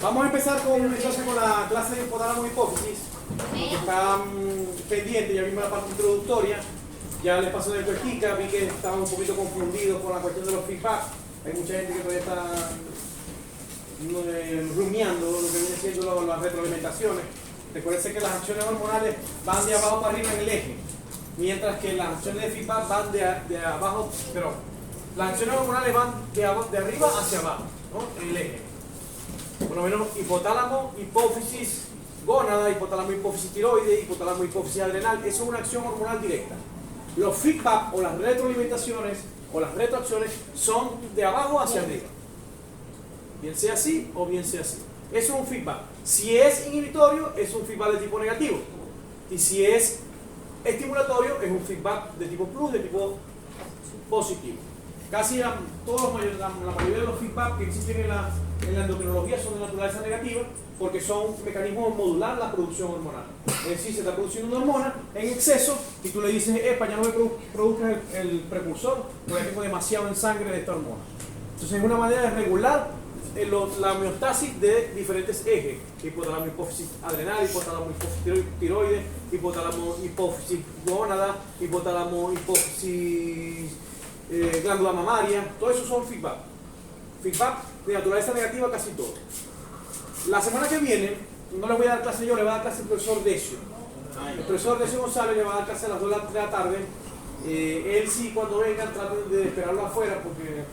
Vamos a empezar entonces con la clase de hipotálamo hipófisis, que está pendiente, ya vimos la parte introductoria, ya les pasó de cuestica, vi que estaban un poquito confundidos con la cuestión de los feedback. Hay mucha gente que todavía está rumiando lo que viene siendo las retroalimentaciones. Recuerden que las acciones hormonales van de abajo para arriba en el eje, mientras que las acciones de feedback van de abajo, pero las acciones hormonales van de arriba hacia abajo, ¿no? En el eje. Por lo menos hipotálamo, hipófisis gónada, hipotálamo, hipófisis tiroides, hipotálamo, hipófisis adrenal, eso es una acción hormonal directa. Los feedback o las retroalimentaciones o las retroacciones son de abajo hacia arriba. Bien sea así o bien sea así. Eso es un feedback. Si es inhibitorio, es un feedback de tipo negativo. Y si es estimulatorio, es un feedback de tipo plus, de tipo positivo. Casi la mayoría de los feedback que existen en la endocrinología son de naturaleza negativa, porque son mecanismos de modular la producción hormonal. Es decir, se está produciendo una hormona en exceso y tú le dices, ya no me produzcas el precursor, porque tengo demasiado en sangre de esta hormona. Entonces es una manera de regular la homeostasis de diferentes ejes: hipotálamo, hipófisis adrenal, hipotálamo, hipófisis tiroides, hipotálamo, hipófisis gónada, hipotálamo, hipófisis glándula mamaria. Todo eso son feedback. Feedback de naturaleza negativa casi todo. La semana que viene no les voy a dar clase yo, le va a dar clase el profesor Decio. El profesor Decio González le va a dar clase a las 2 de la tarde. Él sí, cuando vengan, traten de esperarlo afuera porque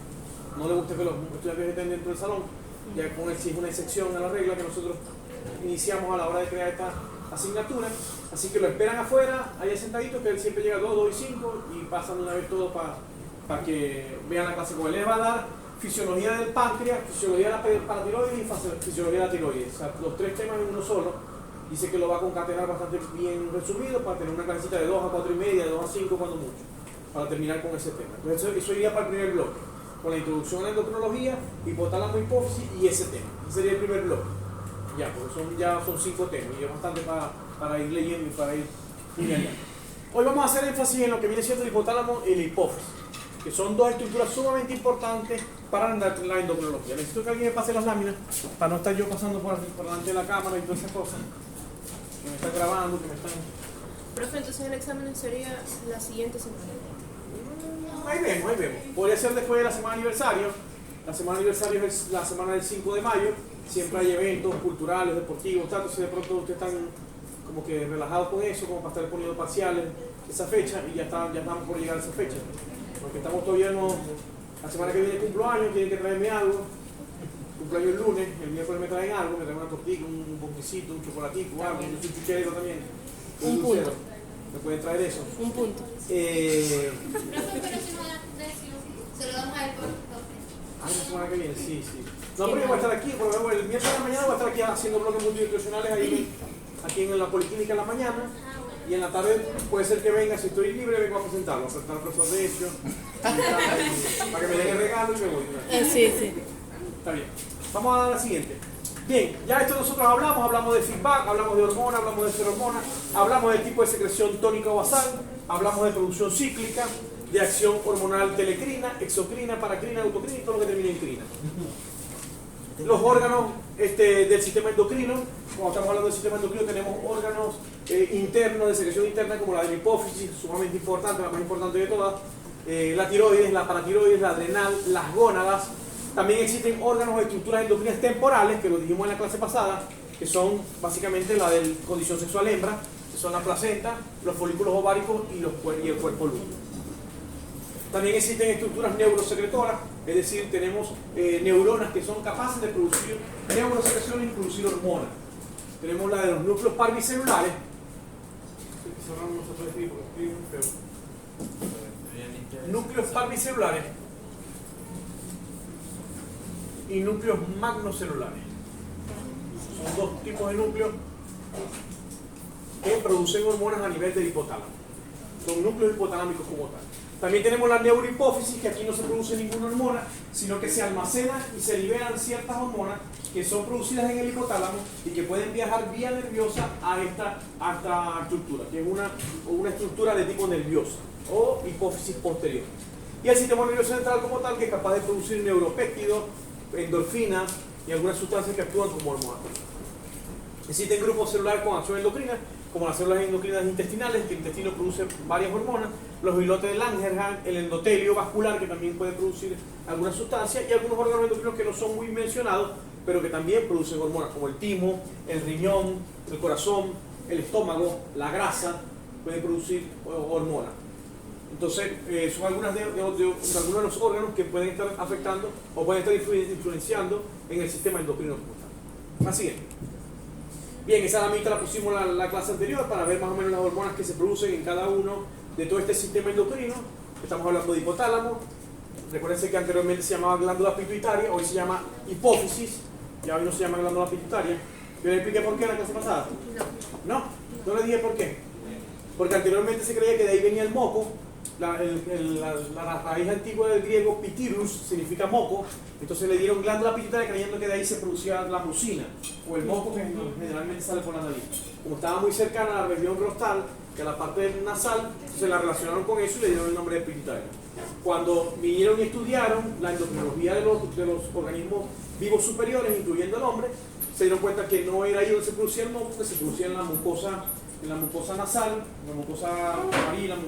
no le gusta que los estudiantes estén dentro del salón. Ya con él sí es una excepción a la regla que nosotros iniciamos a la hora de crear esta asignatura. Así que lo esperan afuera, ahí sentaditos, que él siempre llega a 2, 2 y 5 y pasan una vez todo para que vean la clase con él. Les va a dar fisiología del páncreas, fisiología de la paratiroides y fisiología de la tiroides. O sea, los tres temas en uno solo. Dice que lo va a concatenar bastante bien resumido para tener una clasecita de 2 a 4 y media, de 2 a 5 cuando mucho, para terminar con ese tema. Entonces eso iría para el primer bloque, con la introducción a la endocrinología, hipotálamo, hipófisis y ese tema. Ese sería el primer bloque. Ya, porque ya son 5 temas y es bastante para ir leyendo y para ir lineando. Hoy vamos a hacer énfasis en lo que viene siendo el hipotálamo y la hipófisis, que son dos estructuras sumamente importantes para la endocrinología. Necesito que alguien me pase las láminas para no estar yo pasando por delante de la cámara y todas esas cosas que me están grabando, que me están... Profe, entonces el examen sería la siguiente semana. Ahí vemos. Podría ser después de la semana aniversario. La semana aniversario es la semana del 5 de mayo. Siempre hay eventos culturales, deportivos, tal. Entonces de pronto ustedes están como que relajados con eso, como para estar poniendo parciales esa fecha, y ya estamos por llegar a esa fecha. Porque estamos todavía la semana que viene cumplo años, tienen que traerme algo. Cumpleaños el lunes, el miércoles me traen algo, me traen una tortilla, un ponquecito, un chocolatico, algo. Yo soy chuchero también. Un punto. Me pueden traer eso. Un punto. Profe, pero si no da Decio, se lo damos a él por entonces. La semana que viene, sí. No, porque voy a estar aquí, por ejemplo, el miércoles de la mañana voy a estar aquí haciendo bloques multidireccionales aquí en la Policlínica en la mañana. Y en la tarde puede ser que venga, si estoy libre, vengo a presentarlo, a presentar al profesor Decio, para que me den el regalo y me voy. Sí. Está bien. Vamos a la siguiente. Bien, ya esto nosotros hablamos de feedback, hablamos de hormona, hablamos de feromona, hablamos del tipo de secreción tónica o basal, hablamos de producción cíclica, de acción hormonal telecrina, exocrina, paracrina, autocrina y todo lo que termina en crina. Los órganos del sistema endocrino, cuando estamos hablando del sistema endocrino tenemos órganos internos de secreción interna como la de la hipófisis, sumamente importante, la más importante de todas, la tiroides, la paratiroides, la adrenal, las gónadas. También existen órganos o estructuras endocrinas temporales, que lo dijimos en la clase pasada, que son básicamente la de condición sexual hembra, que son la placenta, los folículos ováricos y el cuerpo lúteo. También existen estructuras neurosecretoras, es decir, tenemos neuronas que son capaces de producir neurosecreciones y producir hormonas. Tenemos la de los núcleos parvicelulares. Núcleos parvicelulares y núcleos magnocelulares. Son dos tipos de núcleos que producen hormonas a nivel del hipotálamo. Son núcleos hipotalámicos como tal. También tenemos la neurohipófisis, que aquí no se produce ninguna hormona, sino que se almacenan y se liberan ciertas hormonas que son producidas en el hipotálamo y que pueden viajar vía nerviosa a esta estructura, que es una estructura de tipo nerviosa o hipófisis posterior. Y el sistema nervioso central como tal, que es capaz de producir neuropéptidos, endorfinas, y algunas sustancias que actúan como hormonas. Existen grupos celulares con acción endocrina, como las células endocrinas intestinales, que el intestino produce varias hormonas, los islotes de Langerhans, el endotelio vascular, que también puede producir algunas sustancias, y algunos órganos endocrinos que no son muy mencionados, pero que también producen hormonas, como el timo, el riñón, el corazón, el estómago, la grasa, pueden producir hormonas. Entonces, son algunos de los órganos que pueden estar afectando o pueden estar influenciando en el sistema endocrino. Así es. Bien, esa lamita la pusimos la clase anterior para ver más o menos las hormonas que se producen en cada uno de todo este sistema endocrino. Estamos hablando de hipotálamo. Recuerden que anteriormente se llamaba glándula pituitaria, hoy se llama hipófisis, ya hoy no se llama glándula pituitaria. ¿Yo le expliqué por qué en la clase pasada? No. ¿No le dije por qué? Porque anteriormente se creía que de ahí venía el moco. La raíz antigua del griego pitirus significa moco, entonces le dieron glándula pituitaria creyendo que de ahí se producía la mucina o el moco que generalmente sale por la nariz. Como estaba muy cercana a la región rostral, que a la parte nasal, se la relacionaron con eso y le dieron el nombre de pituitaria. Cuando vinieron y estudiaron la endocrinología de los organismos vivos superiores, incluyendo el hombre, se dieron cuenta que no era ahí donde se producía el moco, que se producía en la mucosa nasal, la mucosa amarilla, la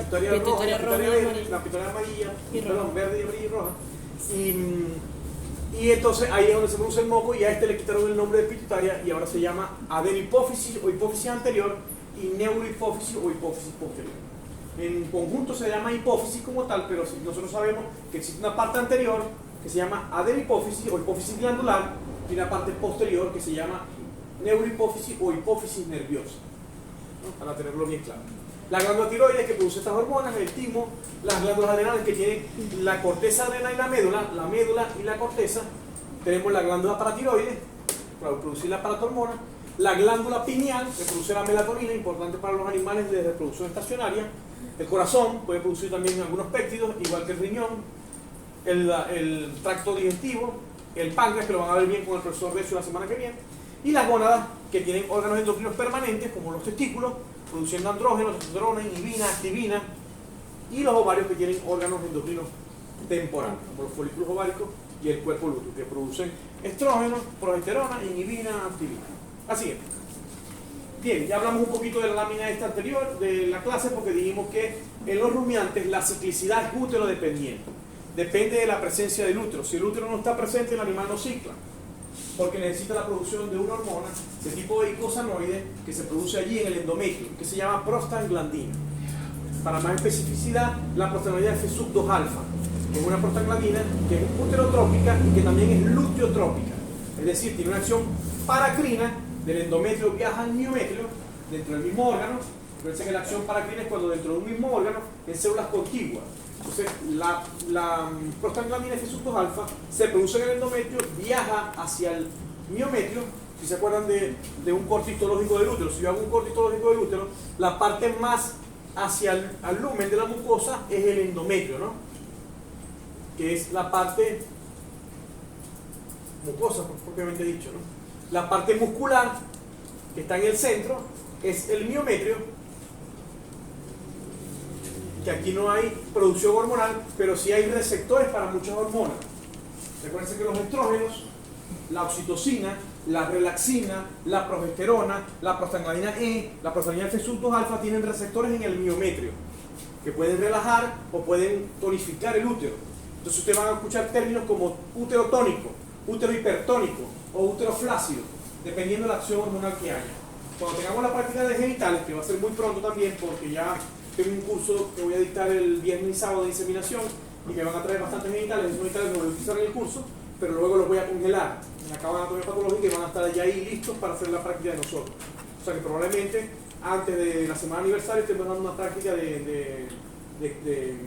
pituitaria roja, la pituitaria amarilla, perdón, verde y roja. Y entonces ahí es donde se produce el moco y a este le quitaron el nombre de pituitaria y ahora se llama adenopófisis o hipófisis anterior y neurohipófisis o hipófisis posterior. En conjunto se llama hipófisis como tal, pero nosotros sabemos que existe una parte anterior que se llama adenopófisis o hipófisis glandular y una parte posterior que se llama neurohipófisis o hipófisis nerviosa, ¿no? Para tenerlo bien claro. La glándula tiroides que produce estas hormonas, el timo, las glándulas adrenales que tienen la corteza adrenal y la médula y la corteza. Tenemos la glándula paratiroides para producir la paratormona, la glándula pineal que produce la melatonina, importante para los animales de reproducción estacionaria. El corazón puede producir también algunos péptidos, igual que el riñón, el tracto digestivo, el páncreas, que lo van a ver bien con el profesor Recio la semana que viene. Y las gónadas, que tienen órganos endocrinos permanentes, como los testículos, produciendo andrógenos, testosterona, inhibina, activina, y los ovarios, que tienen órganos endocrinos temporales, como los folículos ováricos y el cuerpo lúteo, que producen estrógenos, progesterona, inhibina, activina. Así es. Bien, ya hablamos un poquito de la lámina esta anterior de la clase, porque dijimos que en los rumiantes la ciclicidad es útero dependiente. Depende de la presencia del útero. Si el útero no está presente, el animal no cicla, porque necesita la producción de una hormona de tipo de icosanoide que se produce allí en el endometrio, que se llama prostaglandina. Para más especificidad, la prostaglandina F2-alfa, que es una prostaglandina que es uterotrópica y que también es luteotrópica. Es decir, tiene una acción paracrina, del endometrio viaja al miometrio, dentro del mismo órgano. Recuerden que la acción paracrina es cuando dentro de un mismo órgano, en células contiguas. Entonces, la prostaglandina F2-alfa se produce en el endometrio, viaja hacia el miometrio. Si se acuerdan de un corte histológico del útero, si yo hago un corte histológico del útero, la parte más hacia el lumen de la mucosa es el endometrio, ¿no? Que es la parte mucosa, propiamente dicho, ¿no? La parte muscular, que está en el centro, es el miometrio, que aquí no hay producción hormonal, pero sí hay receptores para muchas hormonas. Recuerden que los estrógenos, la oxitocina, la relaxina, la progesterona, la prostaglandina E, la prostaglandina F2-alfa tienen receptores en el miometrio que pueden relajar o pueden tonificar el útero. Entonces ustedes van a escuchar términos como útero tónico, útero hipertónico o útero flácido, dependiendo de la acción hormonal que haya. Cuando tengamos la práctica de genitales, que va a ser muy pronto también, porque ya tengo un curso que voy a dictar el viernes y sábado de inseminación y me van a traer bastantes genitales. Esos genitales los voy a utilizar en el curso, pero luego los voy a congelar en la cava de anatomía patológica y van a estar ya ahí listos para hacer la práctica de nosotros. O sea que probablemente antes de la semana aniversario estemos dando una práctica de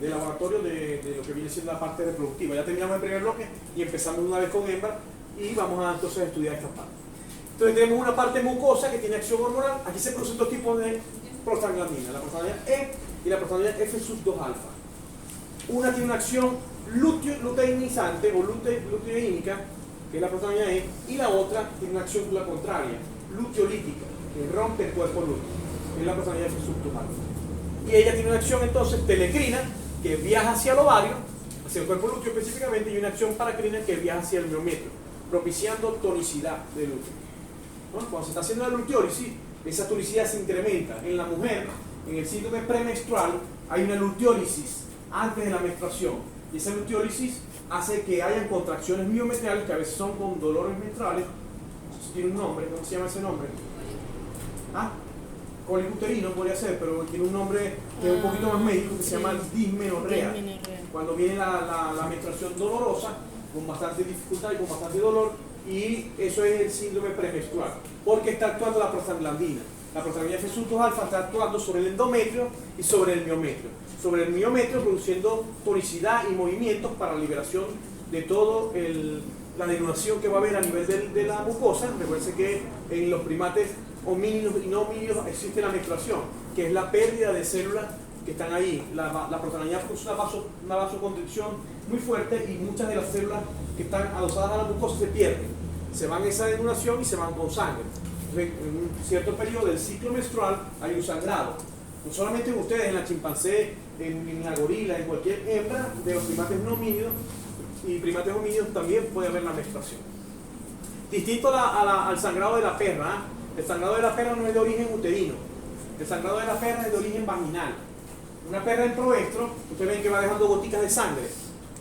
laboratorio de lo que viene siendo la parte reproductiva. Ya terminamos el primer bloque y empezamos una vez con hembra y vamos a entonces estudiar esta parte. Entonces tenemos una parte mucosa que tiene acción hormonal. Aquí se producen dos tipos de prostaglandina, la prostaglandina E y la prostaglandina F2-alfa. Una tiene una acción luteinizante o luteínica, que es la prostaglandina E, y la otra tiene una acción la contraria, luteolítica, que rompe el cuerpo lúteo, que es la prostaglandina F2-alfa. Y ella tiene una acción entonces telecrina, que viaja hacia el ovario, hacia el cuerpo lúteo específicamente, y una acción paracrina que viaja hacia el miometrio. propiciando tonicidad del útero. ¿No? Cuando se está haciendo la luteólisis, esa tonicidad se incrementa. En la mujer, en el síndrome premenstrual, hay una luteólisis antes de la menstruación. Y esa luteólisis hace que hayan contracciones miometriales que a veces son con dolores menstruales. Eso tiene un nombre, ¿cómo se llama ese nombre? ¿Ah? Cólico uterino podría ser, pero tiene un nombre que es un poquito más médico, que se llama dismenorrea. Cuando viene la menstruación dolorosa, con bastante dificultad y con bastante dolor, y eso es el síndrome premenstrual, porque está actuando la prostaglandina. La prostaglandina F2 alfa está actuando sobre el endometrio y sobre el miometrio. Sobre el miometrio produciendo tonicidad y movimientos para la liberación de todo la denudación que va a haber a nivel de la mucosa. Recuerden que en los primates homínidos y no homínidos existe la menstruación, que es la pérdida de células que están ahí. La prostaglandina produce una vasoconstricción muy fuerte y muchas de las células que están adosadas a la mucosa se pierden. Se van esa denudación y se van con sangre. Entonces, en un cierto periodo del ciclo menstrual hay un sangrado. No solamente en ustedes, en la chimpancé, en la gorila, en cualquier hembra de los primates no homínidos y primates homínidos también puede haber la menstruación. Distinto al sangrado de la perra. ¿Eh? El sangrado de la perra no es de origen uterino. El sangrado de la perra es de origen vaginal. Una perra en proestro, ustedes ven que va dejando goticas de sangre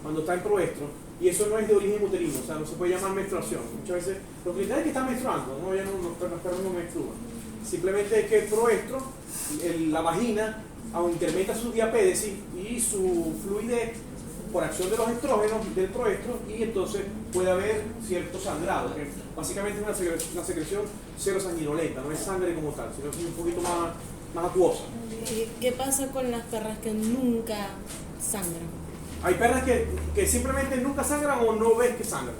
cuando está en proestro, y eso no es de origen uterino, o sea, no se puede llamar menstruación. Muchas veces los clientes que están menstruando, no, ya no, los perros no menstruan. Simplemente es que el proestro, la vagina, aún incrementa su diapédesis y su fluidez por acción de los estrógenos del proestro, y entonces puede haber cierto sangrado, que básicamente es una secreción cero sanguinolenta, no es sangre como tal, sino es un poquito más acuosa. ¿Qué pasa con las perras que nunca sangran? Hay perras que simplemente nunca sangran o no ves que sangran,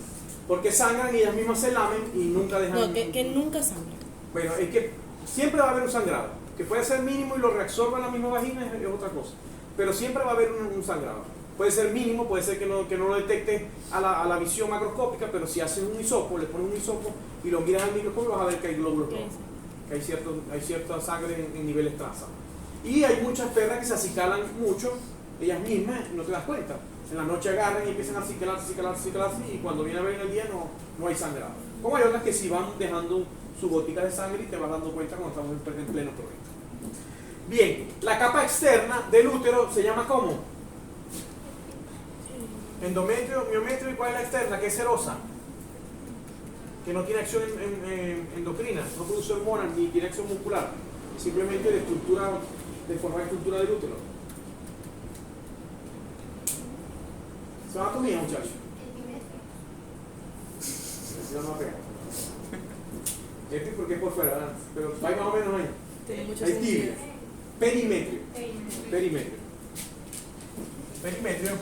porque sangran y ellas mismas se lamen y nunca dejan... No, que nunca sangran. Bueno, es que siempre va a haber un sangrado, que puede ser mínimo y lo reabsorba la misma vagina, es otra cosa, pero siempre va a haber un sangrado. Puede ser mínimo, puede ser que no lo detecte a la visión macroscópica, pero si haces un hisopo, le pones un hisopo y lo miras al microscopio, vas a ver que hay glóbulos rojos, que hay cierta sangre en niveles trazas. Y hay muchas perras que se acicalan mucho ellas mismas, no te das cuenta. En la noche agarran y empiezan a acicalarse, y cuando viene a ver en el día no hay sangrado. Como hay otras que sí van dejando su gotica de sangre y te vas dando cuenta cuando estamos en pleno proyecto. Bien, la capa externa del útero se llama ¿cómo? Endometrio, miometrio, ¿y cuál es la externa? Que es serosa, que no tiene acción endocrina, no produce hormonas ni tiene acción muscular, simplemente de formar estructura del útero. ¿Se van a comer, muchachos? No va a pegar. Este porque es por fuera, ¿verdad? Pero hay más o menos ahí. Tiene mucho Hay sentido. tibia. Perimetrio.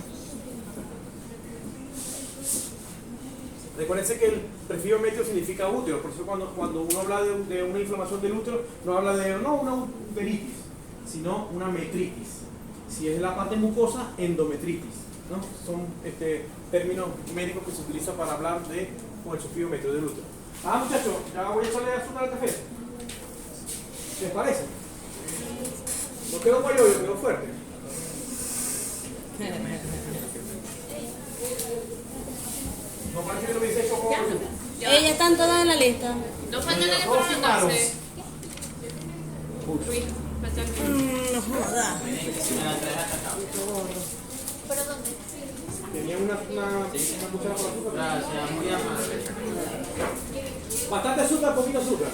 Recuérdense que el prefijo metrio significa útero, por eso cuando uno habla de una inflamación del útero, no habla de una uteritis, sino una metritis. Si es la parte mucosa, endometritis, ¿no? Son términos médicos que se utilizan para hablar con el prefijo metrio del útero. Muchachos, ya voy a echarle azúcar al café. ¿Les parece? No quedó guayoyo, quedó fuerte. No parece que lo hubiese hecho con... Ellas están todas en la lista. No falta nadie Dos para hermanos. anotarse. Uy, falta el... No jodas. ¿Pero dónde? Tenía una cuchara con azúcar. Gracias, muy amable. Bastante azúcar, poquito azúcar.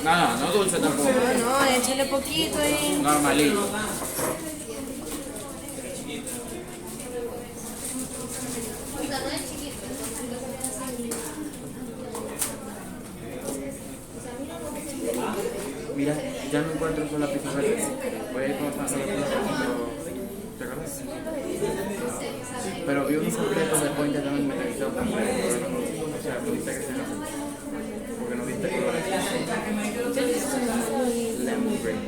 No dulce tampoco. No, échale poquito ahí. Normalito. O sea, no es chiquito. Mira, ya no encuentro solo la pizza verde. Voy a ir con pasar la pizza, ¿te acuerdas? Pero vi unos secretos de Point que también me televisaron también. O sea, tuviste que ser así. Porque no viste colores. Lemon green.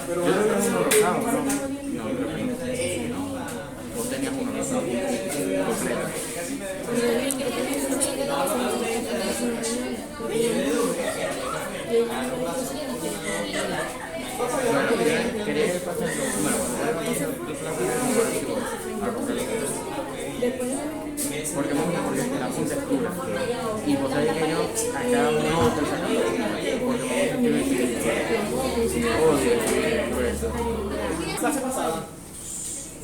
Pero Yo tenía uno rosado, ¿no? No, green. Vos tenías uno rosado. Completo. Quería pasar los números. Cuando pasar tu plaza de números, a comprar. Porque me gusta porque la punta es dura. Y vos sabés que yo acá me gusta esa porque me gusta escribir. Odio por eso. Clase pasada.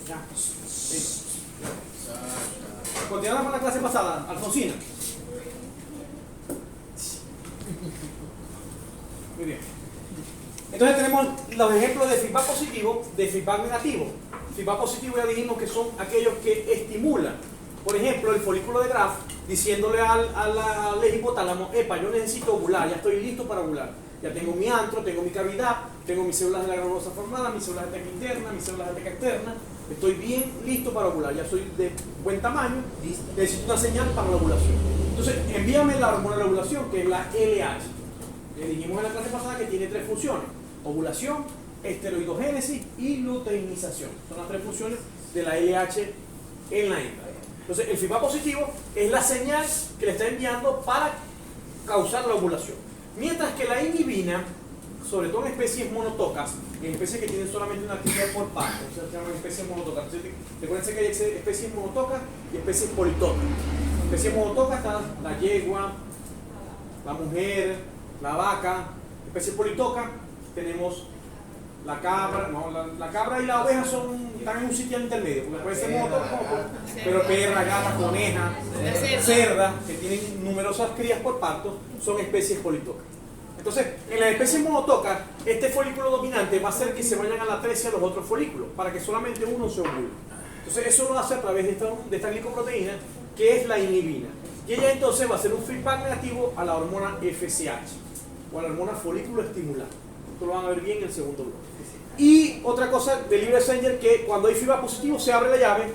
Ya. Sí. Continuamos con la clase pasada. Alfonsina. Muy bien. Entonces tenemos los ejemplos de feedback positivo, de feedback negativo. Feedback positivo ya dijimos que son aquellos que estimulan. Por ejemplo, el folículo de Graf diciéndole al hipotálamo, epa, yo necesito ovular, ya estoy listo para ovular. Ya tengo mi antro, tengo mi cavidad, tengo mis células de la granulosa formada, mis células de teca interna, mis células de teca externa. Estoy bien listo para ovular, ya soy de buen tamaño, necesito una señal para la ovulación. Entonces, envíame la hormona de la ovulación, que es la LH. Le dijimos en la clase pasada que tiene 3 funciones: ovulación, esteroidogénesis y luteinización. Son las 3 funciones de la LH en la hembra. Entonces, el feedback positivo es la señal que le está enviando para causar la ovulación. Mientras que la inhibina, sobre todo en especies monotocas, en especies que tienen solamente una actividad por parto, o sea, se llaman especies monotocas. Recuerden que hay especies monotocas y especies politocas. En especies monotocas están la yegua, la mujer, la vaca. En especies politocas tenemos la cabra, no, la cabra y la oveja están en un sitio intermedio, porque puede ser monotoca, pero perra, gata, coneja, cerda, que tienen numerosas crías por parto, son especies politocas. Entonces, en las especies monotocas, este folículo dominante va a hacer que se vayan a la atresia los otros folículos, para que solamente uno se ovule. Entonces, eso lo hace a través de esta glicoproteína, que es la inhibina. Y ella entonces va a hacer un feedback negativo a la hormona FSH, o a la hormona folículo estimulante. Esto lo van a ver bien en el segundo bloque. Y otra cosa del libro de Sanger, que cuando hay feedback positivo se abre la llave,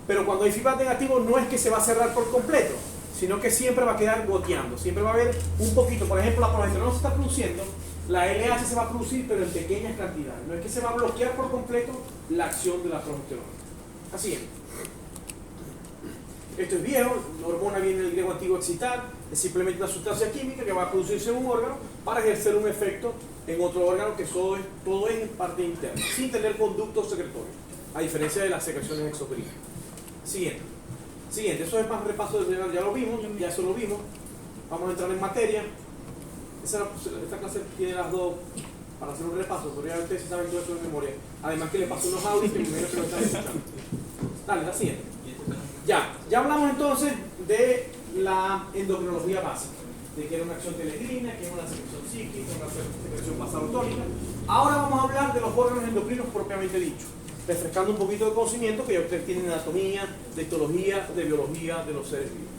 pero cuando hay feedback negativo no es que se va a cerrar por completo, sino que siempre va a quedar goteando, siempre va a haber un poquito. Por ejemplo, la progesterona se está produciendo, la LH se va a producir, pero en pequeñas cantidades. No es que se va a bloquear por completo la acción de la progesterona. Así es. Esto es viejo, la hormona viene del griego antiguo excitar, es simplemente una sustancia química que va a producirse en un órgano para ejercer un efecto en otro órgano, que todo es en parte interna, sin tener conductos secretorios, a diferencia de las secreciones exocrinas. Siguiente, eso es más repaso, ya lo vimos, ya eso lo vimos. Vamos a entrar en materia. Esta clase tiene las dos para hacer un repaso, pero ya ustedes saben todo eso de memoria. Además que le paso unos audios que primero se lo están escuchando. Dale, la siguiente. Ya hablamos entonces de la endocrinología básica, de que era una acción telegrina, que era una secreción psíquica, una secreción basalotónica. Ahora vamos a hablar de los órganos endocrinos propiamente dicho, refrescando un poquito de conocimiento que ya ustedes tienen de anatomía, de histología, de biología de los seres vivos.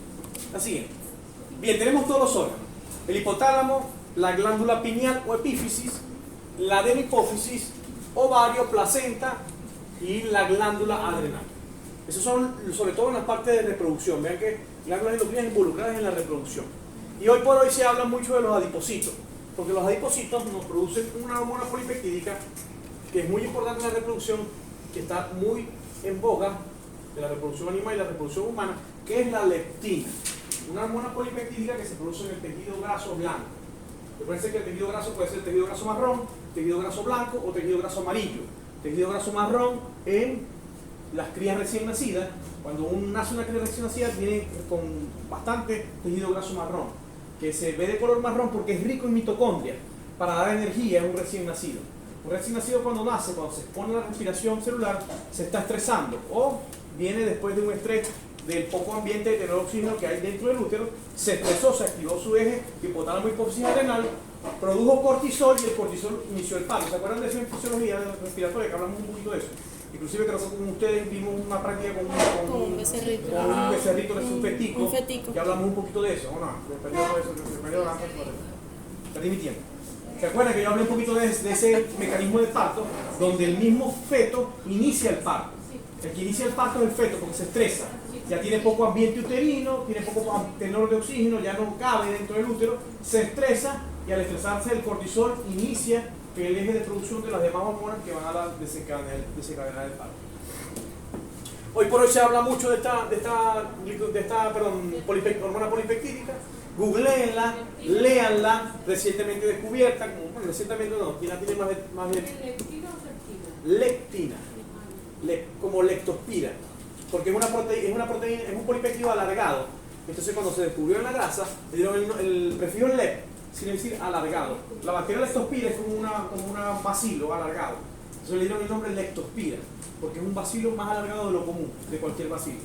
La siguiente. Bien, tenemos todos los órganos: el hipotálamo, la glándula pineal o epífisis, la adenohipófisis, ovario, placenta y la glándula adrenal. Esos son sobre todo en la parte de reproducción. Vean que glándulas endocrinas involucradas en la reproducción. Y hoy por hoy se habla mucho de los adipocitos, porque los adipocitos nos producen una hormona polipeptídica que es muy importante en la reproducción, que está muy en boga de la reproducción animal y la reproducción humana, que es la leptina. Una hormona polipeptídica que se produce en el tejido graso blanco. Recuerden que el tejido graso puede ser tejido graso marrón, tejido graso blanco o tejido graso amarillo. Tejido graso marrón en las crías recién nacidas. Cuando nace una cría recién nacida viene con bastante tejido graso marrón, que se ve de color marrón porque es rico en mitocondria para dar energía a un recién nacido. Un recién nacido cuando nace, cuando se expone a la respiración celular, se está estresando o viene después de un estrés del poco ambiente de tener oxígeno que hay dentro del útero, se estresó, se activó su eje hipotálamo hipófisis adrenal, produjo cortisol y el cortisol inició el paro. ¿Se acuerdan de esa fisiología respiratoria que hablamos un poquito de eso? Inclusive creo que con ustedes vimos una práctica con un becerrito que es un fetico. Ya hablamos un poquito de eso, ¿o no? Perdí mi tiempo. ¿Se acuerdan que yo hablé un poquito de ese mecanismo de parto, donde el mismo feto inicia el parto? El que inicia el parto es el feto porque se estresa. Ya tiene poco ambiente uterino, tiene poco tenor de oxígeno, ya no cabe dentro del útero, se estresa y al estresarse el cortisol inicia el eje de producción de las demás hormonas que van a desencadenar el parto. Hoy por hoy se habla mucho de esta hormona polipeptídica. Googleenla, léanla, recientemente descubierta, recientemente no, ¿quién la tiene más de? ¿Lectina o lectina? Como lectospira. porque es una proteína, es un polipéptido alargado. Entonces cuando se descubrió en la grasa, le dieron el prefijo LEP, sin decir alargado. La bacteria leptospira es como un bacilo alargado. Entonces le dieron el nombre leptospira, porque es un bacilo más alargado de lo común, de cualquier bacilo.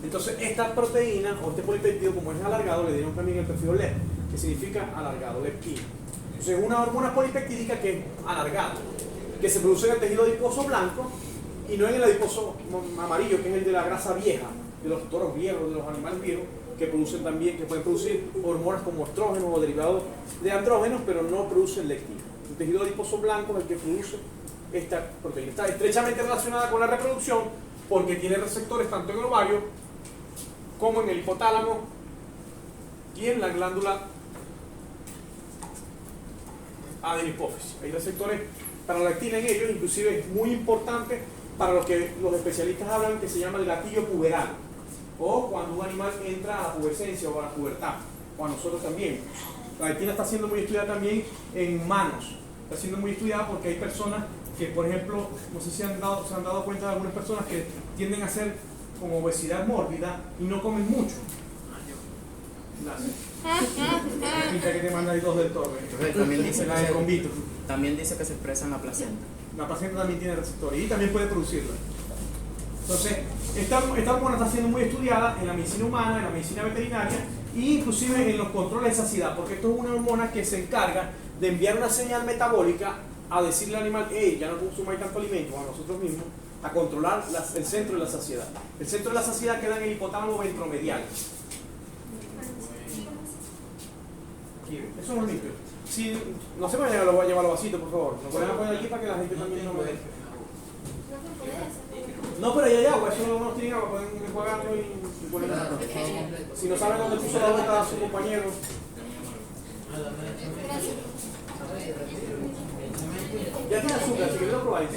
Entonces esta proteína, o este polipéptido, como es alargado, le dieron también el prefijo LEP, que significa alargado, leptina. Entonces es una hormona polipeptídica que es alargada, que se produce en el tejido adiposo blanco y no en el adiposo amarillo, que es el de la grasa vieja, de los toros viejos, de los animales viejos, que producen también, que pueden producir hormonas como estrógenos o derivados de andrógenos, pero no producen leptina. El tejido adiposo blanco es el que produce esta proteína. Está estrechamente relacionada con la reproducción porque tiene receptores tanto en el ovario como en el hipotálamo y en la glándula adenipófisis. Hay receptores para la leptina en ellos, inclusive es muy importante para lo que los especialistas hablan que se llama el gatillo puberal, o cuando un animal entra a la pubescencia o a la pubertad, o a nosotros también. La leptina está siendo muy estudiada también en humanos, está siendo muy estudiada porque hay personas que, por ejemplo, no sé si se han dado cuenta de algunas personas que tienden a ser con obesidad mórbida y no comen mucho. Gracias. Pinta que te manda ahí dos del toro. También dice, La de convito. también dice que se expresa en la placenta. La placenta también tiene receptores y también puede producirla. Entonces, esta hormona está siendo muy estudiada en la medicina humana, en la medicina veterinaria e inclusive en los controles de saciedad, porque esto es una hormona que se encarga de enviar una señal metabólica a decirle al animal, hey, ya no consumáis tanto alimento, a nosotros mismos, a controlar el centro de la saciedad. El centro de la saciedad queda en el hipotálamo ventromedial. Aquí, eso no es limpio. Si no se vayan a llevar los vasitos, por favor. Lo pueden poner aquí para que la gente también no me deje. No, pero ahí hay agua, eso no tiene agua, pueden enjuagarlo y ponerlo. Si no saben dónde puso la boca a su compañero. Ya tiene azúcar, así que lo probáis.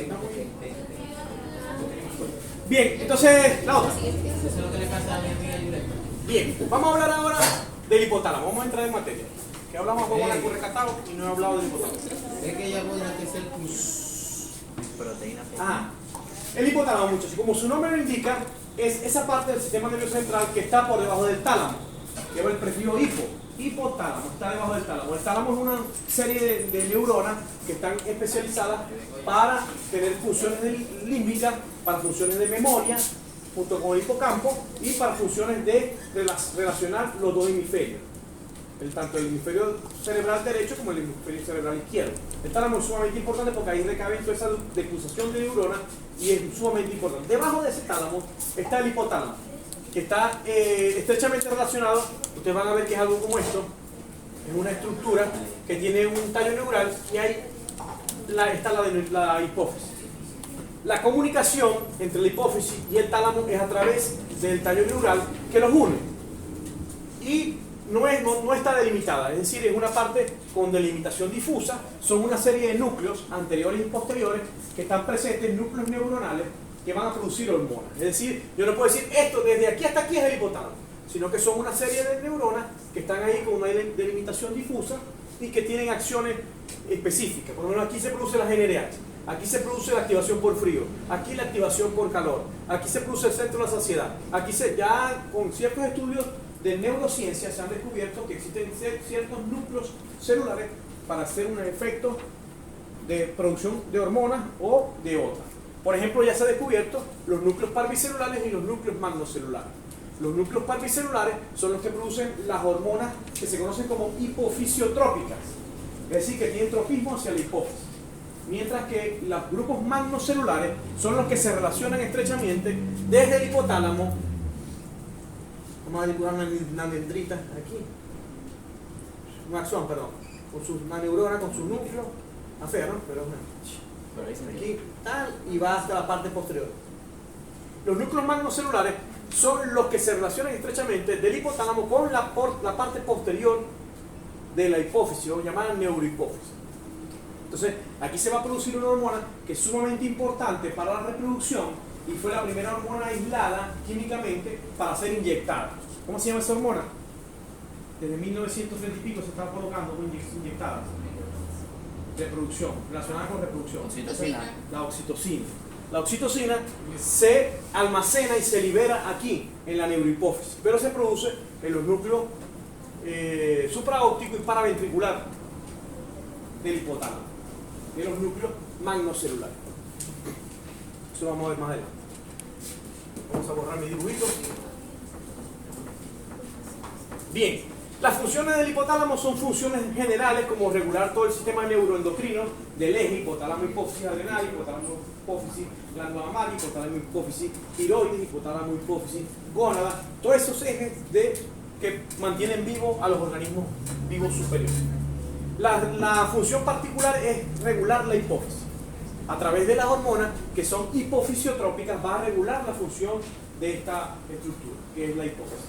Bien, entonces, la otra. Bien, vamos a hablar ahora del hipotálamo. Vamos a entrar en materia. Que hablamos de hormonas recatado y no he hablado del hipotálamo. Es que ella podrá que ser Proteína. El hipotálamo, muchachos, como su nombre lo indica, es esa parte del sistema nervioso central que está por debajo del tálamo. Lleva el prefijo hipotálamo, está debajo del tálamo. El tálamo es una serie de neuronas que están especializadas para tener funciones límbicas, para funciones de memoria, junto con el hipocampo, y para funciones de relacionar los dos hemisferios. Tanto el hemisferio cerebral derecho como el hemisferio cerebral izquierdo. El tálamo es sumamente importante porque ahí recabe toda esa declusación de neuronas y es sumamente importante. Debajo de ese tálamo está el hipotálamo, que está estrechamente relacionado. Ustedes van a ver que es algo como esto. Es una estructura que tiene un tallo neural y ahí está la hipófisis. La comunicación entre la hipófisis y el tálamo es a través del tallo neural que los une. Y no está delimitada, es decir, es una parte con delimitación difusa. Son una serie de núcleos anteriores y posteriores que están presentes, núcleos neuronales que van a producir hormonas. Es decir, yo no puedo decir esto desde aquí hasta aquí es el hipotálamo, sino que son una serie de neuronas que están ahí con una delimitación difusa y que tienen acciones específicas. Por lo menos aquí se produce la GnRH, aquí se produce la activación por frío, aquí la activación por calor, aquí se produce el centro de la saciedad. Aquí ya con ciertos estudios de neurociencia se han descubierto que existen ciertos núcleos celulares para hacer un efecto de producción de hormonas o de otras. Por ejemplo, ya se ha descubierto los núcleos parvicelulares y los núcleos magnocelulares. Los núcleos parvicelulares son los que producen las hormonas que se conocen como hipofisiotrópicas, es decir, que tienen tropismo hacia la hipófisis. Mientras que los grupos magnocelulares son los que se relacionan estrechamente desde el hipotálamo. Vamos a dibujar una dendrita aquí, un axón, perdón, una neurona con su núcleo, fea, ¿no? Pero aquí, tal, y va hasta la parte posterior. Los núcleos magnocelulares son los que se relacionan estrechamente del hipotálamo con la parte posterior de la hipófisis, o llamada neurohipófisis. Entonces, aquí se va a producir una hormona que es sumamente importante para la reproducción y fue la primera hormona aislada químicamente para ser inyectada. ¿Cómo se llama esa hormona? Desde 1930 y pico se estaba colocando inyectadas. Reproducción, relacionada con reproducción. Oxitocina. La oxitocina. La oxitocina se almacena y se libera aquí, en la neurohipófisis, pero se produce en los núcleos supraóptico y paraventricular del hipotálamo, de los núcleos magnocelulares. Eso lo vamos a ver más adelante. Vamos a borrar mi dibujito. Bien, las funciones del hipotálamo son funciones generales como regular todo el sistema neuroendocrino del eje hipotálamo hipófisis adrenal, hipotálamo hipófisis glándula mamaria, hipotálamo hipófisis tiroides, hipotálamo hipófisis gónada, todos esos ejes que mantienen vivos a los organismos vivos superiores. La función particular es regular la hipófisis. A través de las hormonas que son hipofisiotrópicas va a regular la función de esta estructura, que es la hipófisis.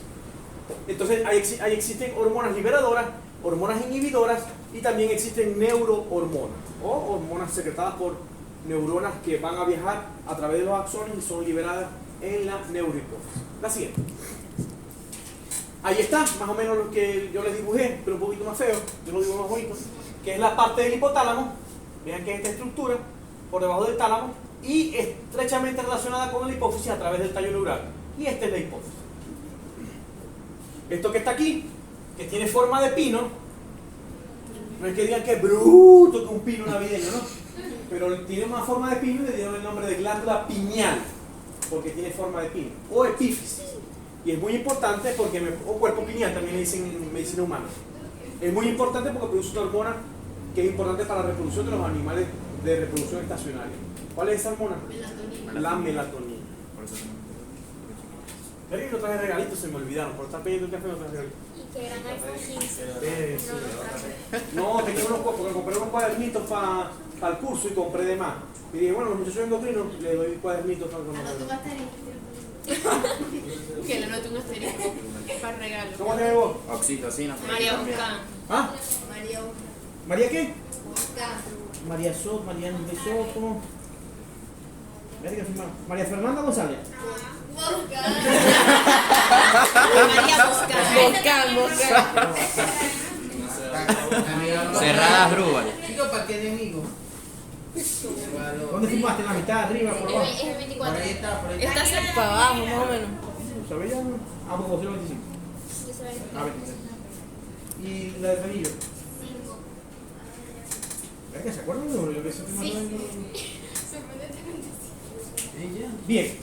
Entonces ahí existen hormonas liberadoras, hormonas inhibidoras y también existen neurohormonas o hormonas secretadas por neuronas que van a viajar a través de los axones y son liberadas en la neurohipófisis. La siguiente. Ahí está, más o menos lo que yo les dibujé, pero un poquito más feo, yo lo digo más bonito, que es la parte del hipotálamo. Vean que es esta estructura por debajo del tálamo y estrechamente relacionada con la hipófisis a través del tallo neural. Y esta es la hipófisis. Esto que está aquí, que tiene forma de pino, no es que digan que es bruto que un pino navideño, ¿no? Pero tiene una forma de pino y le dieron el nombre de glándula pineal, porque tiene forma de pino, o epífisis. Y es muy importante porque, o cuerpo pineal también le dicen en medicina humana. Es muy importante porque produce una hormona que es importante para la reproducción de los animales de reproducción estacionaria. ¿Cuál es esa hormona? Melatonina. La melatonina. No traje regalitos, se me olvidaron. Por estar pidiendo un café no traje regalitos. Y que eran iPhone 15. Sí. No los traje. No, tenía porque compré unos cuadernitos para el curso y compré de más. Y dije, bueno, los muchachos endocrinos le doy cuadernitos para Anotó un asterisco. Que le anoté un asterisco para regalo. ¿Cómo te ves vos? Oxitocina. María Buscán. ¿Ah? María ¿María qué? Busca. María Soto, María de Soto. María Fernanda González. Busca. María Buscán. Buscán. Cerradas Rúbal. Chico, ¿para qué enemigo? ¿Dónde fumaste? ¿En la mitad, arriba, por abajo? Es el Por 24. ahí está, por ahí Está está. cerca. Para abajo, más o menos. ¿Sabes ya? Ah, pues vos 25. Yo sabía. Ah, 26. ¿Y la de Fenillo? ¿Es que se acuerdan de lo que se te mandó? Bien.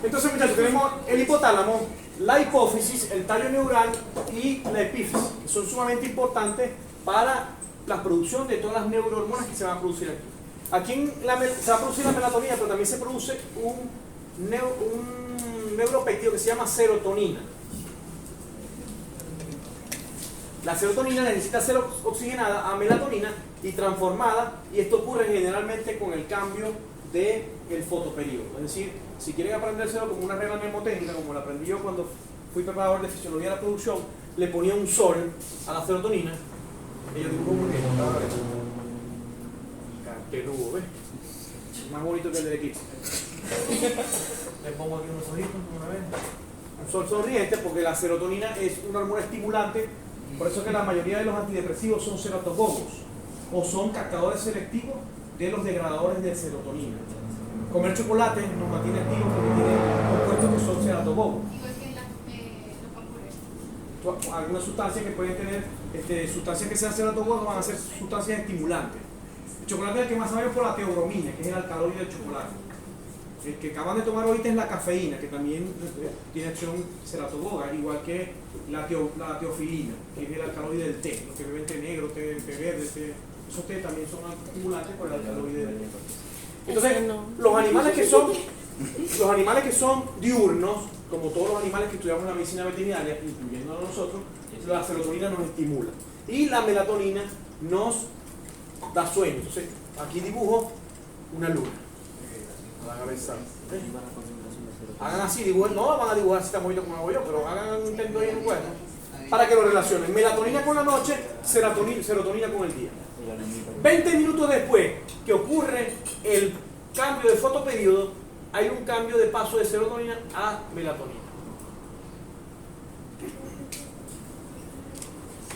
Entonces, muchachos, tenemos el hipotálamo, la hipófisis, el tallo neural y la epífisis, que son sumamente importantes para la producción de todas las neurohormonas que se van a producir aquí. Aquí se va a producir la melatonina, pero también se produce un neuropéptido que se llama serotonina. La serotonina necesita ser oxigenada a melatonina y transformada, y esto ocurre generalmente con el cambio del fotoperíodo. Es decir, si quieren aprendérselo como una regla mnemotécnica, como la aprendí yo cuando fui preparador de fisiología de la producción, le ponía un sol a la serotonina. Ella dibujó muy bien, ahora ves. Peludo, ¿ves? Más bonito que el del equipo. Le pongo aquí unos ojitos, una vez. Un sol sonriente porque la serotonina es una hormona estimulante. Por eso que la mayoría de los antidepresivos son serotonina o son captadores selectivos de los degradadores de serotonina. Comer chocolate nos mantiene activos porque tiene compuestos que son serotonina. Igual que los vapores. Algunas sustancias que pueden tener, sustancias que sean serotonina van a ser sustancias estimulantes. El chocolate es el que más sabemos por la teobromina, que es el alcaloide del chocolate. El que acaban de tomar ahorita es la cafeína, que también tiene acción serotonina, igual que la teofilina, que es el alcaloide del té. Los que beben té negro, té verde, esos té también son estimulantes por el alcaloide del té. Entonces, los animales que son diurnos, como todos los animales que estudiamos en la medicina veterinaria, incluyendo a nosotros, la serotonina nos estimula. Y la melatonina nos da sueño. Entonces, aquí dibujo una luna. Hagan así, dibujen, no van a dibujar así tan bonito como hago yo, pero hagan un intento ahí en un cuadro para que lo relacionen. Melatonina con la noche, serotonina con el día. 20 minutos después que ocurre el cambio de fotoperíodo, hay un cambio de paso de serotonina a melatonina.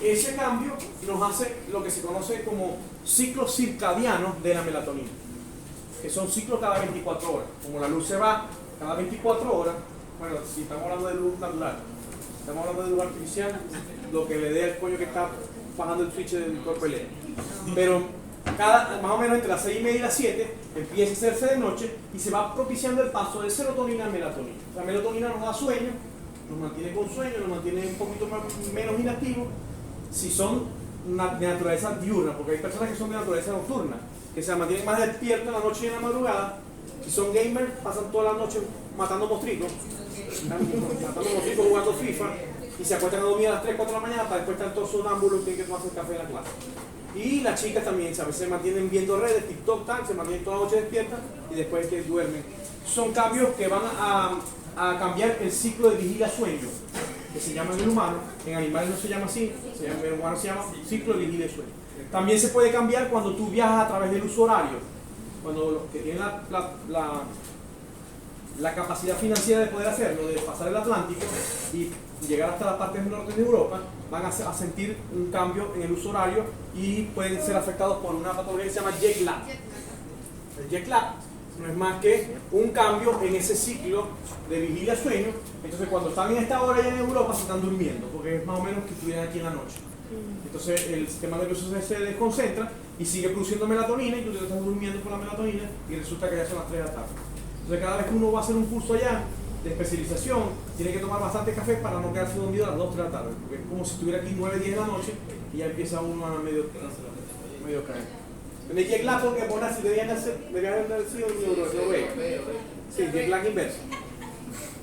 ese cambio nos hace lo que se conoce como ciclos circadianos de la melatonina, que son ciclos cada 24 horas. Como la luz se va cada 24 horas, bueno, si estamos hablando de luz natural, estamos hablando de luz artificial, lo que le dé al coño que está bajando el switch del cuerpo LED. Pero más o menos entre las 6:30 y las 7 empieza a hacerse de noche y se va propiciando el paso de serotonina a melatonina. La melatonina nos da sueño, nos mantiene con sueño, nos mantiene un poquito menos inactivos si son de naturaleza diurna, porque hay personas que son de naturaleza nocturna, que se mantienen más despiertas en la noche y en la madrugada. Si son gamers, pasan toda la noche matando mostritos, jugando FIFA, y se acuestan a dormir a las 3, 4 de la mañana para después estar todos sonámbulos y tienen que tomarse el café en la clase. Y las chicas también, ¿sabes? Se mantienen viendo redes, TikTok, tal, se mantienen toda la noche despiertas y después que duermen. Son cambios que van a cambiar el ciclo de vigilia-sueño, que se llama en el humano. En animales no se llama así, en el humano se llama ciclo de vigilia-sueño. También se puede cambiar cuando tú viajas a través del uso horario. Cuando los que tienen la capacidad financiera de poder hacerlo, de pasar el Atlántico y llegar hasta la parte norte de Europa, van a sentir un cambio en el uso horario y pueden ser afectados por una patología que se llama jet lag. El jet lag no es más que un cambio en ese ciclo de vigilia-sueño. Entonces cuando están en esta hora ya en Europa se están durmiendo, porque es más o menos que estuvieran aquí en la noche. Entonces el sistema nervioso se desconcentra y sigue produciendo melatonina y tú te estás durmiendo con la melatonina y resulta que ya son las 3 de la tarde. Entonces cada vez que uno va a hacer un curso allá de especialización, tiene que tomar bastante café para no quedarse dormido a las 2, 3 de la tarde, porque es como si estuviera aquí 9, 10 de la noche y ya empieza uno a medio caer. Tenéis jet lag porque por así deberían haber sido en Noruega. Sí, jet lag inverso.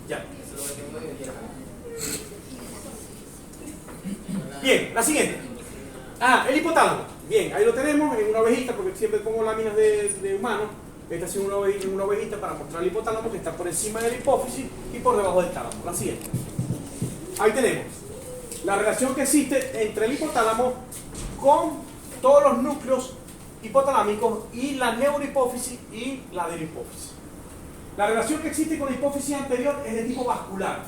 Ya. Bien, la siguiente. El hipotálamo. Bien, ahí lo tenemos en una ovejita, porque siempre pongo láminas de humanos. Esta es una ovejita para mostrar el hipotálamo que está por encima de la hipófisis y por debajo del tálamo. La siguiente. Ahí tenemos la relación que existe entre el hipotálamo con todos los núcleos hipotalámicos y la neurohipófisis y la adenohipófisis. La relación que existe con la hipófisis anterior es de tipo vascular,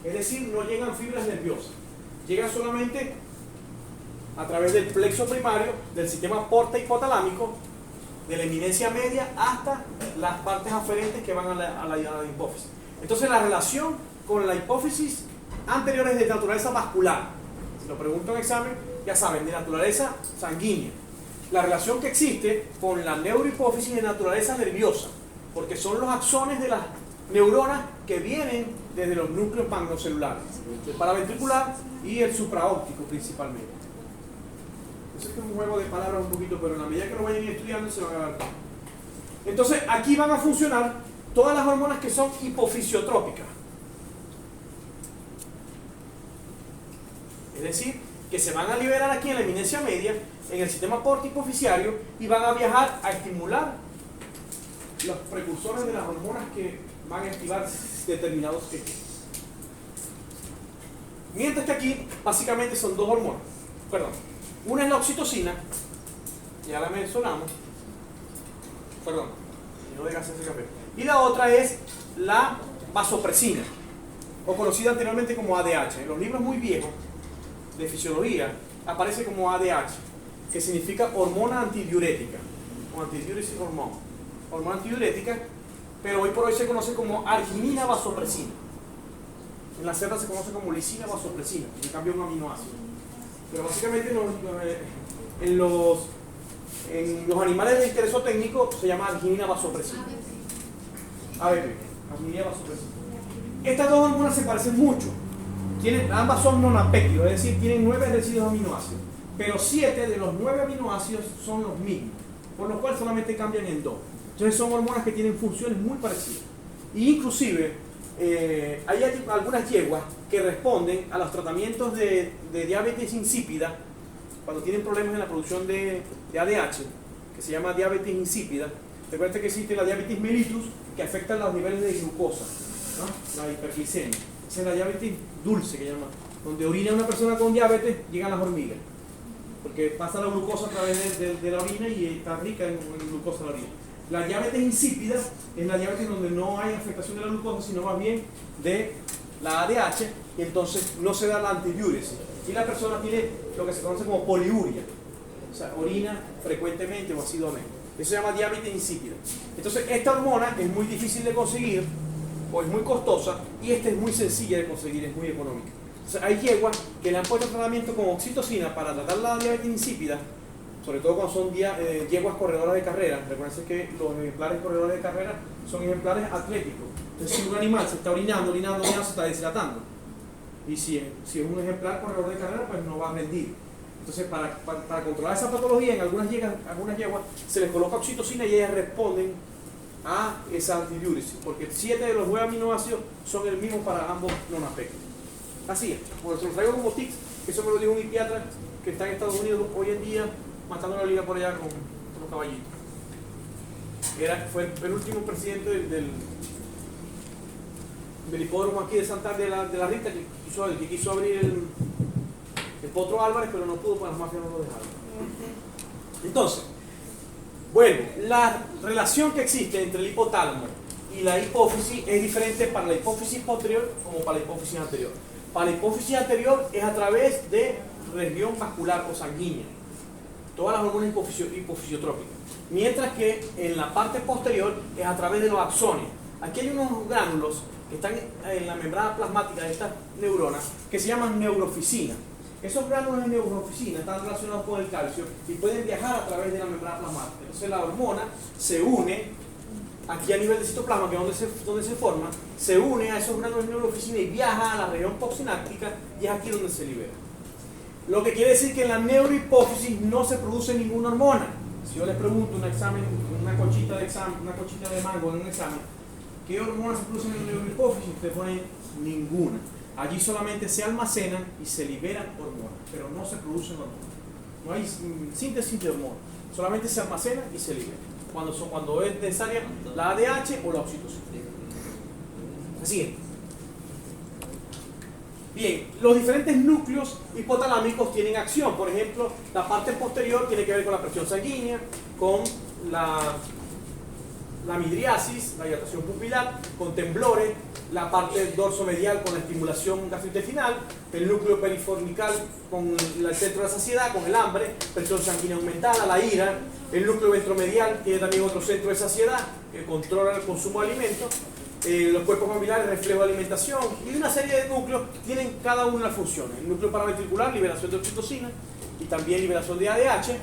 es decir, no llegan fibras nerviosas, llegan solamente a través del plexo primario del sistema porta hipotalámico, de la eminencia media hasta las partes aferentes que van a la hipófisis. Entonces la relación con la hipófisis anterior es de naturaleza vascular. Si lo pregunto en examen, ya saben, de naturaleza sanguínea. La relación que existe con la neurohipófisis es de naturaleza nerviosa, porque son los axones de las neuronas que vienen desde los núcleos magnocelulares, el paraventricular y el supraóptico principalmente. Eso es un juego de palabras un poquito, pero en la medida que lo vayan estudiando se van a dar cuenta. Entonces aquí van a funcionar todas las hormonas que son hipofisiotrópicas, es decir, que se van a liberar aquí en la eminencia media, en el sistema porta-hipofisiario, y van a viajar a estimular los precursores de las hormonas que van a activar determinados ejes. Mientras que aquí básicamente son dos hormonas, una es la oxitocina, ya la mencionamos, no dejas ese café, y la otra es la vasopresina, o conocida anteriormente como ADH. En los libros muy viejos de fisiología aparece como ADH, que significa hormona antidiurética, o antidiuretic hormone, hormona antidiurética, pero hoy por hoy se conoce como arginina vasopresina. En la cerda se conoce como lisina vasopresina, en cambio un aminoácido. Pero básicamente en los animales de interés técnico se llama arginina vasopresina. Arginina vasopresina. Estas dos hormonas se parecen mucho. Ambas son monapéptidos, es decir, tienen 9 residuos aminoácidos. Pero 7 de los 9 aminoácidos son los mismos, por lo cual solamente cambian en 2. Entonces son hormonas que tienen funciones muy parecidas. Y inclusive hay algunas yeguas que responden a los tratamientos de diabetes insípida, cuando tienen problemas en la producción de ADH, que se llama diabetes insípida. Recuerden que existe la diabetes mellitus, que afecta los niveles de glucosa, ¿no? La hiperglicemia. Esa es la diabetes dulce, que llama, donde orina una persona con diabetes, llegan las hormigas, porque pasa la glucosa a través de la orina y está rica en glucosa la orina. La diabetes insípida es la diabetes donde no hay afectación de la glucosa, sino más bien de la ADH, y entonces no se da la antidiuresis. Y la persona tiene lo que se conoce como poliuria, o sea, orina frecuentemente o asiduamente. Eso se llama diabetes insípida. Entonces, esta hormona es muy difícil de conseguir o es muy costosa, y esta es muy sencilla de conseguir, es muy económica. Entonces, hay yeguas que le han puesto tratamiento con oxitocina para tratar la diabetes insípida, sobre todo cuando son yeguas corredoras de carrera. Recuerden que los ejemplares corredores de carrera son ejemplares atléticos. Entonces, si un animal se está orinando, se está deshidratando. Y si es un ejemplar corredor de carrera, pues no va a rendir. Entonces, para controlar esa patología, en algunas yeguas se les coloca oxitocina y ellas responden a esa antidiuresis, porque 7 de los 9 aminoácidos son el mismo para ambos non-aspectos. Así es, por eso lo traigo como tips. Eso me lo dijo un psiquiatra que está en Estados Unidos hoy en día matando la liga por allá con los caballitos. Fue el último presidente del hipódromo aquí de Santa de la Rita, que quiso abrir el Potro Álvarez, pero no pudo, porque las mafias no lo dejaron. Entonces, bueno, la relación que existe entre el hipotálamo y la hipófisis es diferente para la hipófisis posterior como para la hipófisis anterior. Para la hipófisis anterior es a través de región vascular o sanguínea, todas las hormonas hipofisiotrópicas, mientras que en la parte posterior es a través de los axones. Aquí hay unos gránulos que están en la membrana plasmática de estas neuronas que se llaman neurofisina. Esos gránulos de neurofisina están relacionados con el calcio y pueden viajar a través de la membrana plasmática. Entonces la hormona se une aquí a nivel de citoplasma, que es donde se forma, se une a esos gránulos de neurofisina y viaja a la región postsináptica, y es aquí donde se libera. Lo que quiere decir que en la neurohipófisis no se produce ninguna hormona. Si yo les pregunto una conchita de mango en un examen, ¿qué hormonas se producen en la neurohipófisis? Ustedes ponen ninguna. Allí solamente se almacenan y se liberan hormonas, pero no se producen hormonas. No hay síntesis de hormonas, solamente se almacenan y se liberan. Cuando es necesaria la ADH o la oxitocina. Así es. Bien, los diferentes núcleos hipotalámicos tienen acción. Por ejemplo, la parte posterior tiene que ver con la presión sanguínea, con la midriasis, la dilatación pupilar, con temblores, la parte dorsomedial con la estimulación gastrointestinal, el núcleo periformical con el centro de la saciedad, con el hambre, presión sanguínea aumentada, la ira, el núcleo ventromedial tiene también otro centro de saciedad que controla el consumo de alimentos, los cuerpos mamilares, reflejo de alimentación, y una serie de núcleos tienen cada una de las funciones. El núcleo paraventricular, liberación de oxitocina y también liberación de ADH.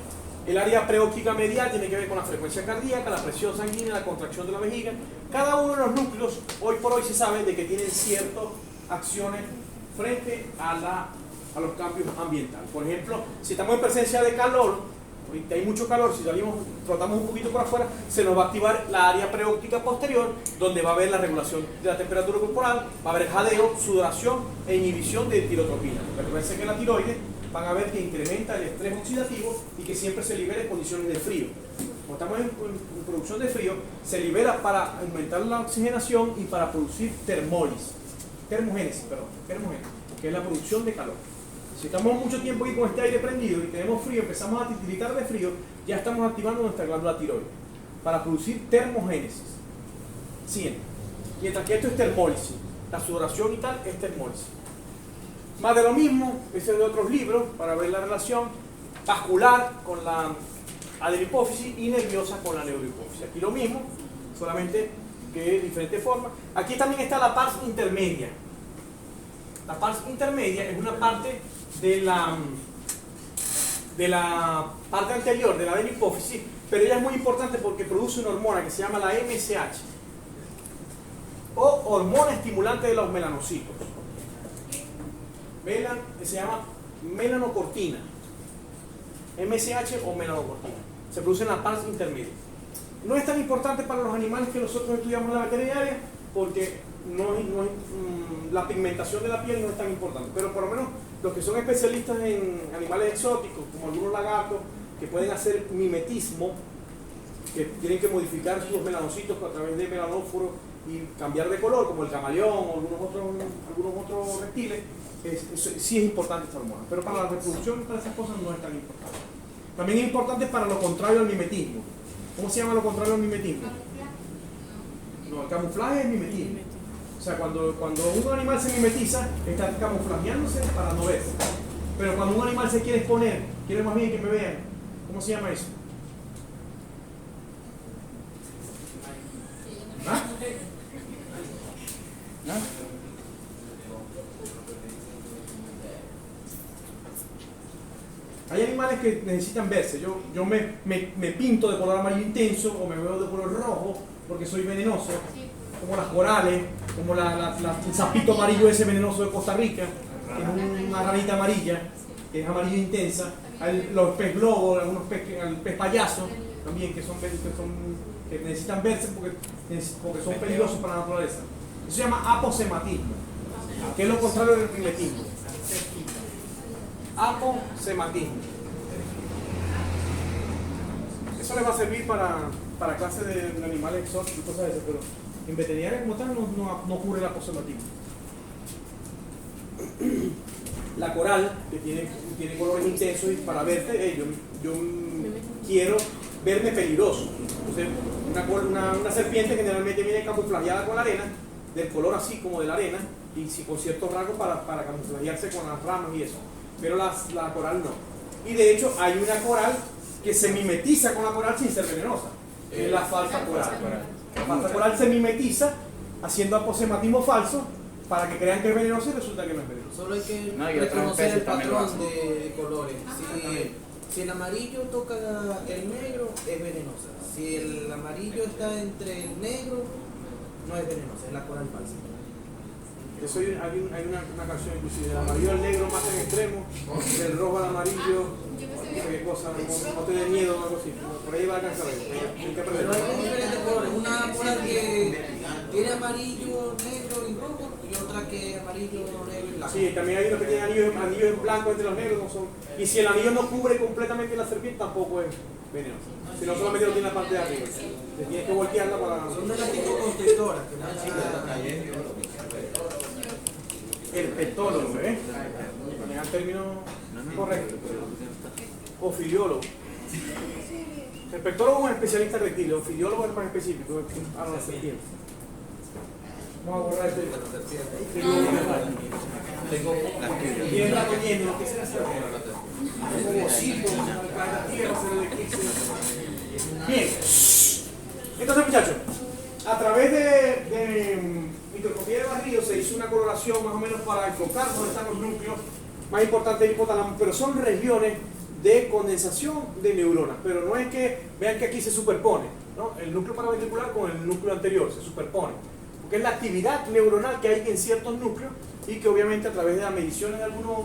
El área preóptica medial tiene que ver con la frecuencia cardíaca, la presión sanguínea, la contracción de la vejiga. Cada uno de los núcleos, hoy por hoy se sabe de que tienen ciertas acciones frente a los cambios ambientales. Por ejemplo, si estamos en presencia de calor, ahorita hay mucho calor, si trotamos un poquito por afuera, se nos va a activar la área preóptica posterior, donde va a haber la regulación de la temperatura corporal, va a haber jadeo, sudoración e inhibición de tirotropina. Recuerden que la tiroides van a ver que incrementa el estrés oxidativo y que siempre se libera en condiciones de frío. Como estamos en producción de frío, se libera para aumentar la oxigenación y para producir termogénesis, que es la producción de calor. Si estamos mucho tiempo aquí con este aire prendido y tenemos frío, empezamos a titiritar de frío, ya estamos activando nuestra glándula tiroides para producir termogénesis. Siguiente. Mientras que esto es termólisis, la sudoración y tal es termólisis. Más de lo mismo, ese es de otros libros, para ver la relación vascular con la adenopófisis y nerviosa con la neurohipófisis. Aquí lo mismo, solamente que de diferente forma. Aquí también está la pars intermedia. La pars intermedia es una parte de la parte anterior de la adenopófisis, pero ella es muy importante porque produce una hormona que se llama la MSH, o hormona estimulante de los melanocitos. Se llama melanocortina, MSH o melanocortina. Se produce en la pars intermedia. No es tan importante para los animales que nosotros estudiamos en la veterinaria, porque la pigmentación de la piel no es tan importante, pero por lo menos los que son especialistas en animales exóticos, como algunos lagartos, que pueden hacer mimetismo, que tienen que modificar sus melanocitos a través de melanóforos y cambiar de color, como el camaleón o algunos otros reptiles, sí es importante esta hormona, pero para la reproducción y para esas cosas no es tan importante. También es importante para lo contrario al mimetismo. ¿Cómo se llama lo contrario al mimetismo? No, el camuflaje es mimetismo. O sea, cuando un animal se mimetiza, está camuflajeándose para no verse. Pero cuando un animal se quiere exponer, quiere más bien que me vean, ¿cómo se llama eso? ¿Ah? ¿Ah? Hay animales que necesitan verse. Yo me pinto de color amarillo intenso o me veo de color rojo porque soy venenoso, como las corales, como el sapito amarillo ese venenoso de Costa Rica, que es una ranita amarilla, que es amarillo intensa. Hay los pez globo, algunos el pez payaso también, que necesitan verse porque son peligrosos para la naturaleza. Eso se llama aposematismo, que es lo contrario del mimetismo. Aposematismo. Eso les va a servir para clases de animales exóticos y cosas de esas, pero en veterinaria como tal no ocurre el aposematismo. La coral, que tiene colores intensos y para verte, yo quiero verme peligroso. Entonces, una serpiente generalmente viene camuflajeada con la arena, del color así como de la arena, y sí, con ciertos rasgos para camuflajearse con las ramas y eso. Pero la coral no. Y de hecho hay una coral que se mimetiza con la coral sin ser venenosa. Es la falsa coral. La falsa coral se mimetiza haciendo aposematismo falso para que crean que es venenoso y resulta que no es venenoso. Solo hay que No, y otras reconocer el especies también lo patrón hacen. de colores. Si el amarillo toca el negro, es venenosa. Si el amarillo está entre el negro, no es venenosa, es la coral falsa. Eso hay una canción inclusive, del amarillo al negro más en extremo, del rojo al amarillo, qué cosa, no te dé miedo o algo así. Por ahí va a alcanzar ahí. Hay que Pero aprender. hay diferentes colores. Una coral que tiene amarillo, negro y rojo, y otra que amarillo, negro y blanco. Sí, también hay unos que tienen anillos en blanco entre los negros, no son. Y si el anillo no cubre completamente la serpiente, tampoco es venenoso. Si no solamente lo tiene la parte de arriba. Te tienes que voltearla para. Son de las tipo constrictoras que no Herpetólogo, ¿eh? Manejar el término correcto. Ofiliólogo. Herpetólogo es un especialista en reptiles, ofiliólogo es más específico, a la serpiente. Vamos a borrar este. Tiene rato lleno, lo que sea hacer. Como osito, la tierra, hacer el eclipse. Bien. Entonces, muchachos, a través de microscopía de barrido se hizo una coloración más o menos para enfocar dónde están los núcleos más importantes del hipotálamo, pero son regiones de condensación de neuronas, pero no es que vean que aquí se superpone, ¿no? El núcleo paraventricular con el núcleo anterior se superpone, porque es la actividad neuronal que hay en ciertos núcleos y que obviamente a través de las mediciones de algunos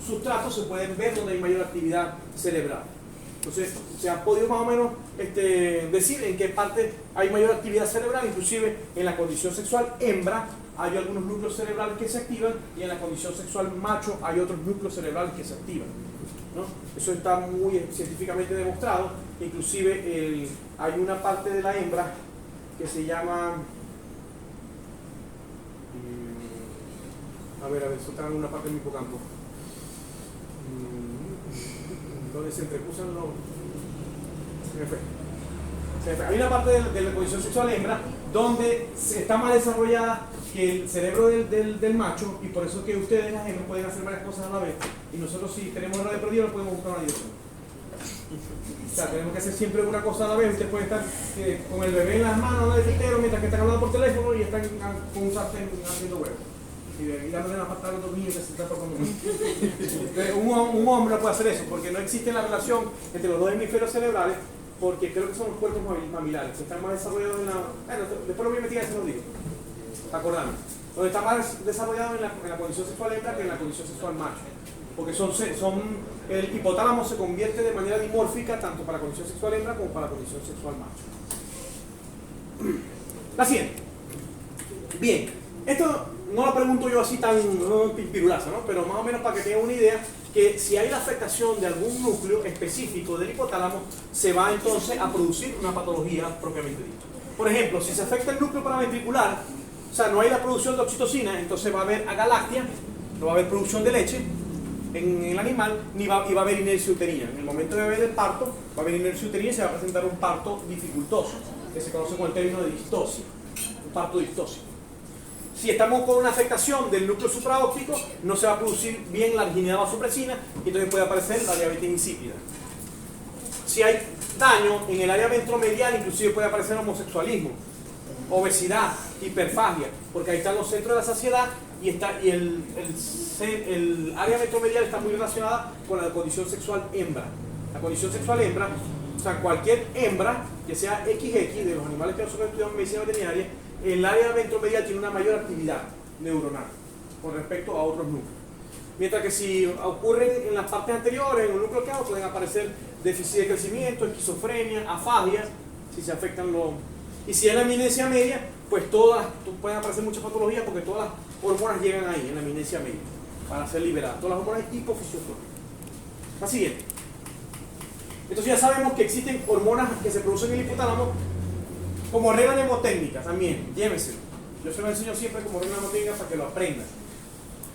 sustratos se pueden ver donde hay mayor actividad cerebral. Entonces, se ha podido más o menos decir en qué parte hay mayor actividad cerebral, inclusive en la condición sexual hembra hay algunos núcleos cerebrales que se activan y en la condición sexual macho hay otros núcleos cerebrales que se activan, ¿no? Eso está muy científicamente demostrado, inclusive hay una parte de la hembra que se llama, a ver, eso está en una parte del hipocampo. Donde se entrecruzan los. Hay una parte de la condición sexual hembra donde está más desarrollada que el cerebro del macho, y por eso que ustedes, las hembras, pueden hacer varias cosas a la vez, y nosotros, si tenemos radio perdido, no podemos buscar una dirección. O sea, tenemos que hacer siempre una cosa a la vez. Ustedes pueden estar con el bebé en las manos del tetero mientras que están hablando por teléfono y están con un sartén haciendo huevos. Y dándole la patada a los niños que se están tocando. Un hombre no puede hacer eso porque no existe la relación entre los dos hemisferios cerebrales, porque creo que son los cuerpos mamilares que están más desarrollados en la. Bueno, después lo voy a investigar y se lo digo. Acordame. Donde está más desarrollado en la condición sexual hembra que en la condición sexual macho. Porque el hipotálamo se convierte de manera dimórfica tanto para la condición sexual hembra como para la condición sexual macho. La siguiente. Bien, esto no lo pregunto yo así tan pirulaza, ¿no? Pero más o menos para que tengan una idea que si hay la afectación de algún núcleo específico del hipotálamo, se va entonces a producir una patología propiamente dicha. Por ejemplo, si se afecta el núcleo paraventricular, o sea, no hay la producción de oxitocina, entonces va a haber agalactia, no va a haber producción de leche en el animal, y va a haber inercia uterina. En el momento de haber el parto, va a haber inercia uterina y se va a presentar un parto dificultoso, que se conoce con el término de distosia. un parto distóxico. Si estamos con una afectación del núcleo supraóptico, no se va a producir bien la arginidad vasopresina y entonces puede aparecer la diabetes insípida. Si hay daño en el área ventromedial, inclusive puede aparecer homosexualismo, obesidad, hiperfagia, porque ahí están los centros de la saciedad y el área ventromedial está muy relacionada con la condición sexual hembra. La condición sexual hembra, o sea, cualquier hembra, que sea XX, de los animales que nosotros estudiamos en medicina veterinaria, el área ventromedial tiene una mayor actividad neuronal con respecto a otros núcleos. Mientras que si ocurren en las partes anteriores, en un núcleo clavo, pueden aparecer déficit de crecimiento, esquizofrenia, afagia, si se afectan los... Y si es la eminencia media, pues pueden aparecer muchas patologías porque todas las hormonas llegan ahí, en la eminencia media, para ser liberadas. Todas las hormonas hipofisiológicas. La siguiente. Entonces ya sabemos que existen hormonas que se producen en el hipotálamo como regla mnemotécnica también, llévenselo. Yo se lo enseño siempre como regla mnemotécnica para que lo aprendan.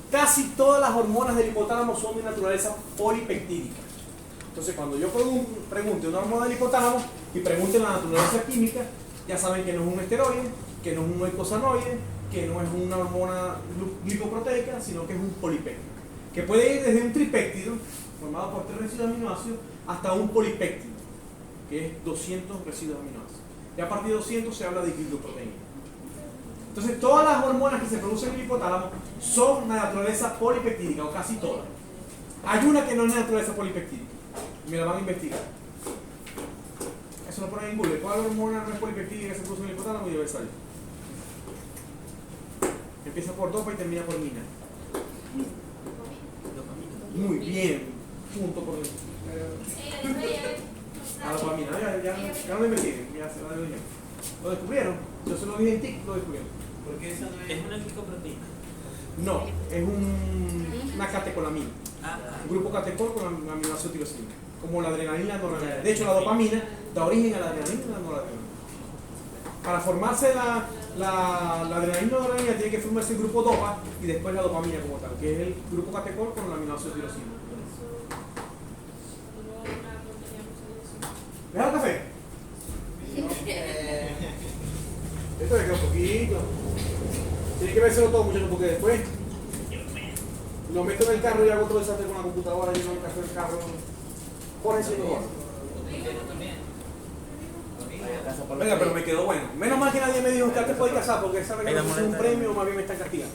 Casi todas las hormonas del hipotálamo son de naturaleza polipeptídica. Entonces cuando yo pregunte una hormona del hipotálamo y pregunte la naturaleza química, ya saben que no es un esteroide, que no es un eicosanoide, que no es una hormona glicoproteica, sino que es un polipéptido. Que puede ir desde un tripéptido, formado por 3 residuos de aminoácidos, hasta un polipéptido, que es 200 residuos de aminoácidos. Y a partir de 200 se habla de glicoproteína. Entonces todas las hormonas que se producen en el hipotálamo son de naturaleza polipeptídica, o casi todas. Hay una que no es de naturaleza polipeptídica, me la van a investigar. Eso lo ponen en Google. ¿Cuál hormona no es polipeptídica que se produce en el hipotálamo? Y debe salir. Empieza por dopa y termina por mina. Muy bien. Punto por la dopamina. Ya no lo investiguen. Ya se va de unión. ¿Lo descubrieron? Yo se lo dije en TIC, lo descubrieron. Porque esa no es una glicoproteína. No, es una catecolamina. Un grupo catecol con aminoácido tirosina. Como la adrenalina y la noradrenalina. De hecho, la dopamina da origen a la adrenalina y la noradrenalina. Para formarse la adrenalina y la noradrenalina tiene que formarse el grupo dopa y después la dopamina como tal, que es el grupo catecol con el aminoácido tirosina. ¿Deja el café? Esto me queda un poquito. Tiene que vérselo todo, muchachos, porque después lo meto en el carro y hago otro desastre con la computadora, lleno el café del carro. Jorge se lo. Venga, pero me quedó bueno. Menos mal que nadie me dijo que te puedes casar porque sabe que no es un premio o más bien me están castigando.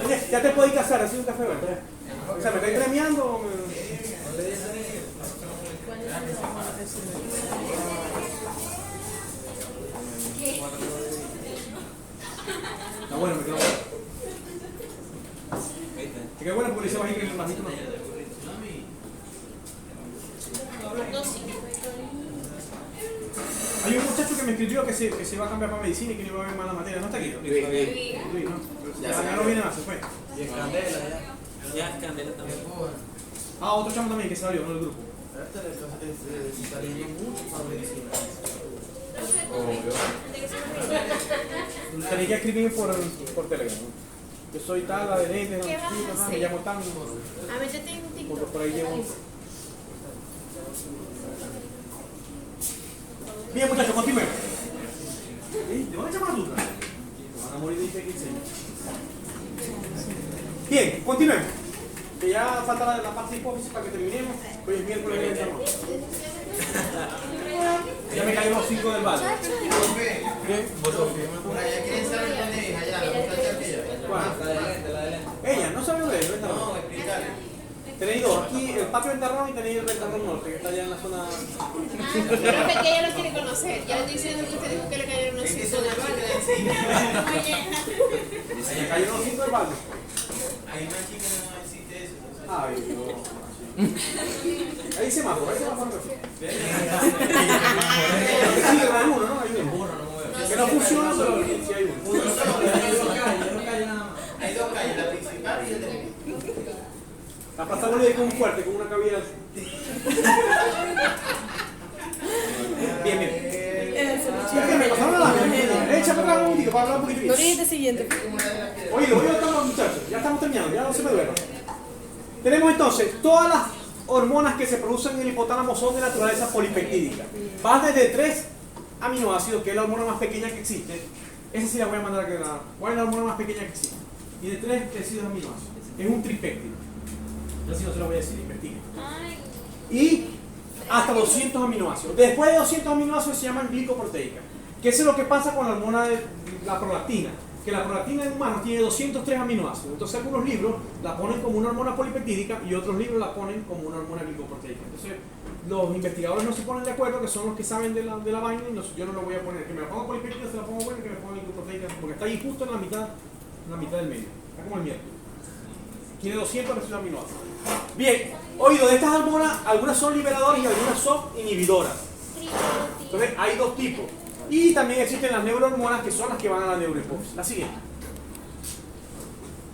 Oye, ya te puedes casar, así un café, ¿verdad? O sea, ¿me estáis premiando o me... Está bueno, me quedó bueno. Te quedó bueno porque dice bajito y el bajito no. Hay un muchacho que me escribió que se va a cambiar para medicina y que no iba a ver más la materia. ¿No está aquí? Ya no viene más, se fue. Y es Candela, Ya es Candela también. Otro chamo también que salió, no del grupo. Está leyendo mucho para medicina. Tenéis que escribir por Telegram. Yo soy tal, la de lentes, ¿Qué vas a hacer? me llamo tan. A métete en Porque TikTok. por ahí llevo. Bien, muchachos, continuemos. ¿Le van a llamar a duda? Van a morir de infección. Bien, continuemos. Que ya falta la parte de hipófisis para que terminemos. Hoy es miércoles de entorno. Ya me cayeron los 5 del balde. ¿Qué? Por allá quieren saber dónde es, allá, la muchacha aquella. ¿Cuál? La de lente. Ella, no sabe dónde es, ¿no? No, explícale. Tenéis dos, aquí el patio Ventarrón y tenéis el Ventarrón Norte, que está allá en la zona. Es que ella lo quiere conocer. Ya le estoy diciendo que usted dijo que le cayeron unos Es que 5 eso de no balde. Me cayeron los 5 del balde. Hay una chica que no existe eso. Ay, Dios. Ahí semáforo, ahí semáforo. Sí, hay uno, ¿no? Hay uno. Que no funciona, pero sí hay uno. Hay dos calles, la principal y el de... La Plaza Bolívar con un fuerte, con una cabina. Bien, bien. Me pasaron a la echa para atrás un poquito, para hablar un poquito. Ahorita siguiente. Oído, estamos, muchachos. Ya estamos terminando, ya no se me duerman. Tenemos entonces todas las hormonas que se producen en el hipotálamo son de naturaleza polipeptídica. Van desde 3 aminoácidos, que es la hormona más pequeña que existe. Esa sí la voy a mandar a que la. ¿Cuál es la hormona más pequeña que existe? Tiene 3 residuos aminoácidos. Es un tripéptido. Así no se lo voy a decir, investiguen. Ay. Y hasta 200 aminoácidos. Después de 200 aminoácidos se llaman glicoproteicas. ¿Qué es lo que pasa con la hormona de la prolactina? Que la prolactina en humanos tiene 203 aminoácidos. Entonces algunos libros la ponen como una hormona polipeptídica y otros libros la ponen como una hormona glicoproteica. Entonces los investigadores no se ponen de acuerdo, que son los que saben de la vaina, y yo no lo voy a poner. Que me la ponga polipeptídica se la pongo buena, que me ponga glicoproteica, porque está ahí justo en la mitad del medio. Está como el miércoles. Tiene 200 residuos aminoácidos. Bien, oído, de estas hormonas, algunas son liberadoras y algunas son inhibidoras. Entonces hay 2 tipos. Y también existen las neurohormonas, que son las que van a la neurohipófisis. La siguiente.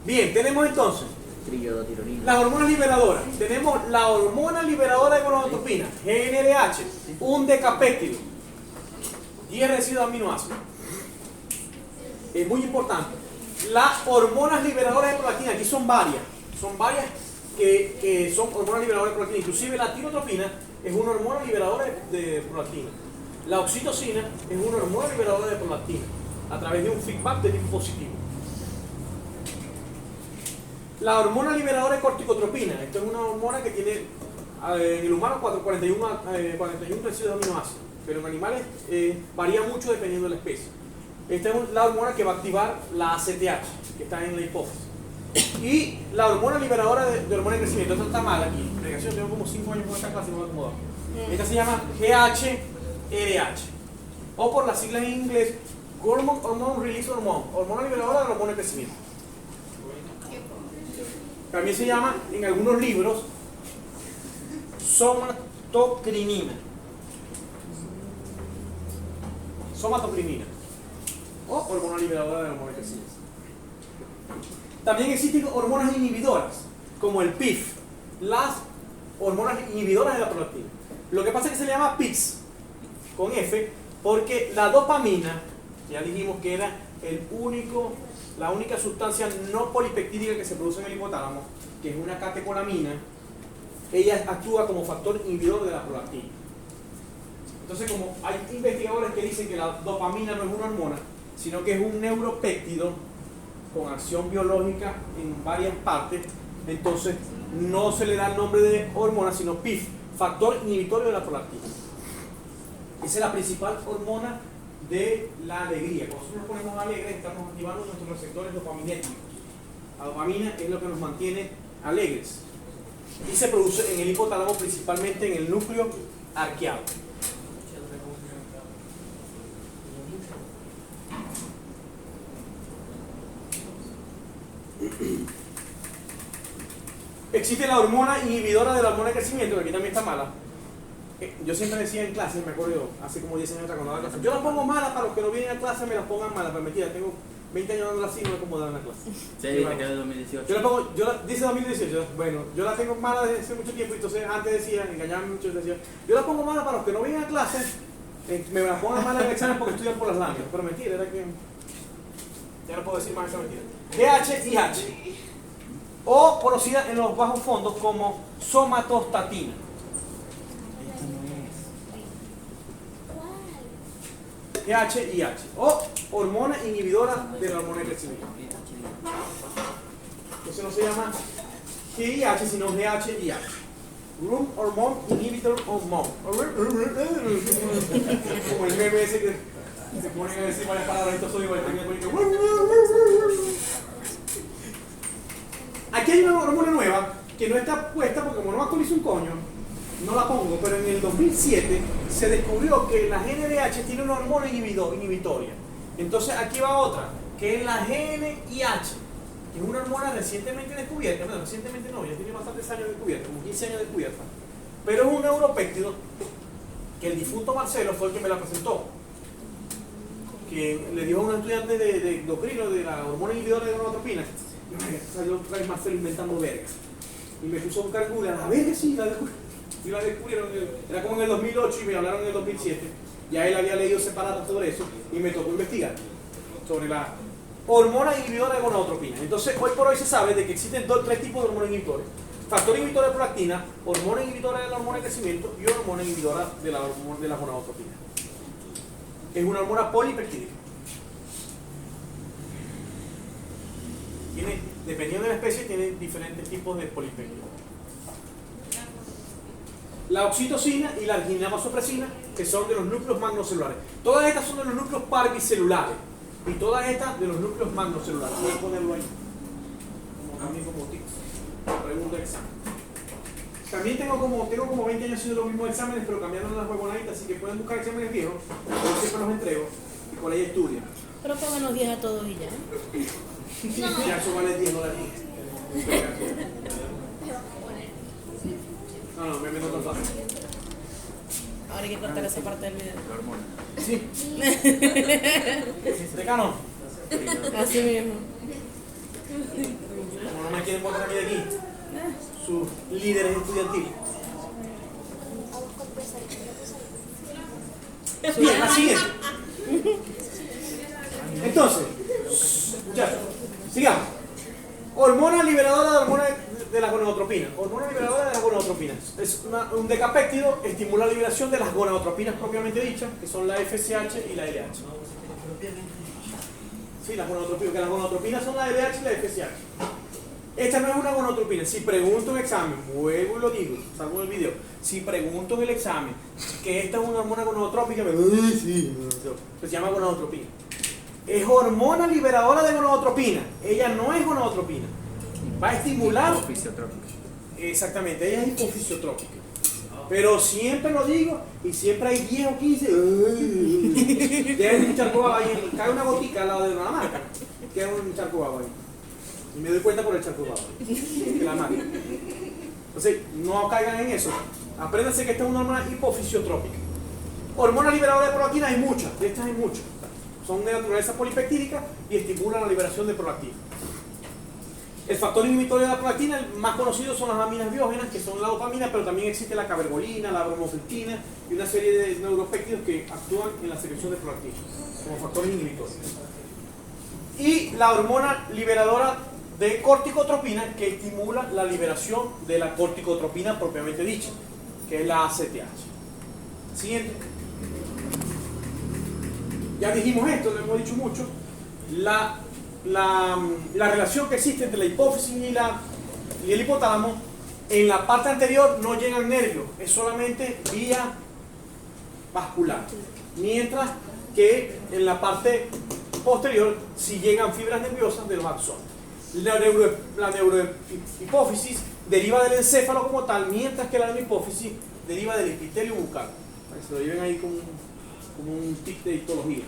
Bien, tenemos entonces las hormonas liberadoras. Tenemos la hormona liberadora de gonadotropina, GnRH, un decapéptido, 10 residuos aminoácidos. Es muy importante. Las hormonas liberadoras de prolactina, aquí son varias que son hormonas liberadoras de prolactina. Inclusive la tirotropina es una hormona liberadora de prolactina. La oxitocina es una hormona liberadora de prolactina a través de un feedback de tipo positivo. La hormona liberadora de corticotropina, esta es una hormona que tiene en el humano 41 residuos aminoácidos, pero en animales varía mucho dependiendo de la especie. Esta es la hormona que va a activar la ACTH, que está en la hipófisis. Y la hormona liberadora de hormona de crecimiento, esta está mal aquí. Tengo como 5 años con esta clase y no me he acomodado. Esta se llama GHRH, o por las siglas en inglés, Hormone Release Hormone, hormona liberadora de hormona de crecimiento. También se llama, en algunos libros, somatocrinina. Somatocrinina, o hormona liberadora de hormona de crecimiento. También existen hormonas inhibidoras, como el PIF, las hormonas inhibidoras de la prolactina. Lo que pasa es que se le llama PIX, con F, porque la dopamina, ya dijimos que era la única sustancia no polipeptídica que se produce en el hipotálamo, que es una catecolamina, ella actúa como factor inhibidor de la prolactina. Entonces, como hay investigadores que dicen que la dopamina no es una hormona, sino que es un neuropéptido con acción biológica en varias partes, entonces no se le da el nombre de hormona, sino PIF, factor inhibitorio de la prolactina. Esa es la principal hormona de la alegría. Cuando nosotros nos ponemos alegres, estamos activando nuestros receptores dopaminérgicos. La dopamina es lo que nos mantiene alegres. Y se produce en el hipotálamo, principalmente en el núcleo arqueado. Existe la hormona inhibidora de la hormona de crecimiento, que aquí también está mala. Yo siempre decía en clase, me acuerdo, hace como 10 años atrás cuando daba clase, yo la pongo mala para los que no vienen a clase, me la pongan mala, pero mentira, tengo 20 años dando así y no me acomodo en la clase. Sí, dice que es de 2018. Yo la pongo, dice 2018, bueno, yo la tengo mala desde hace mucho tiempo, entonces antes decía, engañaban mucho, decía, yo la pongo mala para los que no vienen a clase, me la pongan mala en el examen porque estudian por las láminas, pero mentira, era que ya no puedo decir más esa mentira. GHIH, o conocida en los bajos fondos como somatostatina. GHIH, o hormona inhibidora de la hormona de crecimiento. Entonces no se llama GIH, sino GHIH. Room Hormone Inhibitor Hormone. Como el meme ese que se ponen a decir varias palabras, esto soy igual. Aquí hay una hormona nueva que no está puesta porque como no actualizo un coño, no la pongo, pero en el 2007 se descubrió que la GnRH tiene una hormona inhibitoria. Entonces aquí va otra, que es la GNIH, que es una hormona recientemente descubierta, no, recientemente no, ya tiene bastantes años descubierta, como 15 años descubierta, pero es un neuropéptido que el difunto Marcelo fue el que me la presentó, que le dijo a un estudiante de endocrino de la hormona inhibidora de gonadotropina, y salió otra vez Marcelo inventando vergas, y me puso a buscar en Google, a ver si la descubrieron. Y la descubrieron, era como en el 2008 y me hablaron en el 2007. Ya él había leído separado sobre eso y me tocó investigar sobre la hormona inhibidora de gonadotropina. Entonces, hoy por hoy se sabe de que existen 3 tipos de hormonas inhibitores: factor inhibitor de prolactina, hormona inhibidora de la hormona de crecimiento y hormona inhibidora de la gonadotropina. es una hormona polipeptídica. Dependiendo de la especie, tiene diferentes tipos de polipeptídicos. La oxitocina y la arginine-vasopresina, que son de los núcleos magnocelulares. Todas estas son de los núcleos parvicelulares. Y todas estas de los núcleos magnocelulares. Voy a ponerlo ahí. También como tips. Pregunta de examen. También tengo como 20 años haciendo los mismos exámenes, pero cambiando las huevonaditas, así que pueden buscar exámenes viejos. Yo siempre los entrego y con ella estudian. Pero pónganos 10 a todos y ya. Ya eso vale $10. No, me meto tan fácil. Ahora hay que cortar esa parte del video. La hormona. Sí. Decano, Así mismo. como no me quieren botar a mí de aquí, sus líderes estudiantiles. Bien, la siguiente. Entonces, muchachos, sigamos. Hormona liberadora de hormona de la gonadotropina. Hormona liberadora de las gonadotropinas. Es un decapéptido, estimula la liberación de las gonadotropinas propiamente dichas, que son la FSH y la LH. Sí, las gonadotropinas, que las gonadotropinas son la LH y la FSH. Esta no es una gonadotropina. Si pregunto en el examen, vuelvo y lo digo, salgo del video. Si pregunto en el examen que esta es una hormona gonadotrópica, me sí, se llama gonadotropina. Es hormona liberadora de gonadotropina. Ella no es gonadotropina. Va a estimular. Fisiotrópica. Exactamente, ella es hipofisiotrópica. Pero siempre lo digo y siempre hay 10 o 15. Deben un charco de agua ahí. Cae una gotica al lado de una marca. Queda un charco de agua ahí. Y me doy cuenta por el charco de agua. Que la marca. Entonces, no caigan en eso. Apréndanse que esta es una hormona hipofisiotrópica. Hormona liberadora de prolactina hay muchas. De estas hay muchas. Son de naturaleza polipeptídica y estimulan la liberación de prolactina. El factor inhibitorio de la prolactina, el más conocido son las aminas biógenas, que son la dopamina, pero también existe la cabergolina, la bromocriptina y una serie de neuropéptidos que actúan en la secreción de prolactina como factores inhibitorios. Y la hormona liberadora de corticotropina, que estimula la liberación de la corticotropina propiamente dicha, que es la ACTH. Siguiente. Ya dijimos esto, lo hemos dicho mucho. La relación que existe entre la hipófisis y el hipotálamo, en la parte anterior no llegan nervios, es solamente vía vascular. Mientras que en la parte posterior sí llegan fibras nerviosas de los axones. La neurohipófisis deriva del encéfalo como tal, mientras que la neurohipófisis deriva del epitelio bucal. Para que se lo lleven ahí como un tic de histología.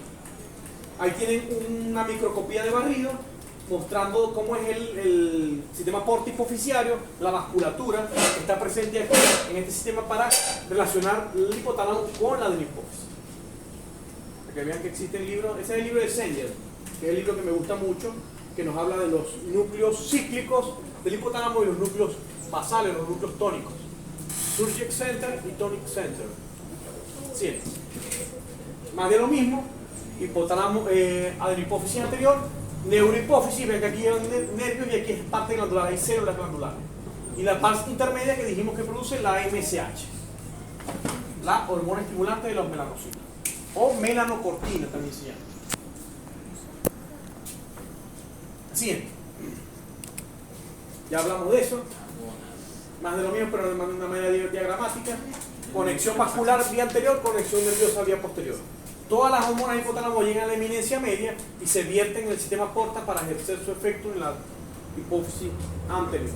Ahí tienen una microscopía de barrido mostrando cómo es el sistema porto-hipofisiario, la vasculatura que está presente aquí en este sistema para relacionar el hipotálamo con la de la hipófisis. Para que vean que existe el libro, ese es el libro de Sanger, que es el libro que me gusta mucho, que nos habla de los núcleos cíclicos del hipotálamo y los núcleos basales, los núcleos tónicos. Surgic Center y Tonic Center. Sí. Más de lo mismo, hipotálamo, adenohipófisis anterior, neurohipófisis, ven que aquí llevan nervios y aquí es parte glandular, hay células glandulares. Y la parte intermedia que dijimos que produce la MSH, la hormona estimulante de los melanocitos, o melanocortina también se llama. Siguiente. Ya hablamos de eso, más de lo mismo, pero de una manera diagramática. Conexión vascular vía anterior, conexión nerviosa vía posterior. Todas las hormonas hipotálamo llegan a la eminencia media y se vierten en el sistema porta para ejercer su efecto en la hipófisis anterior.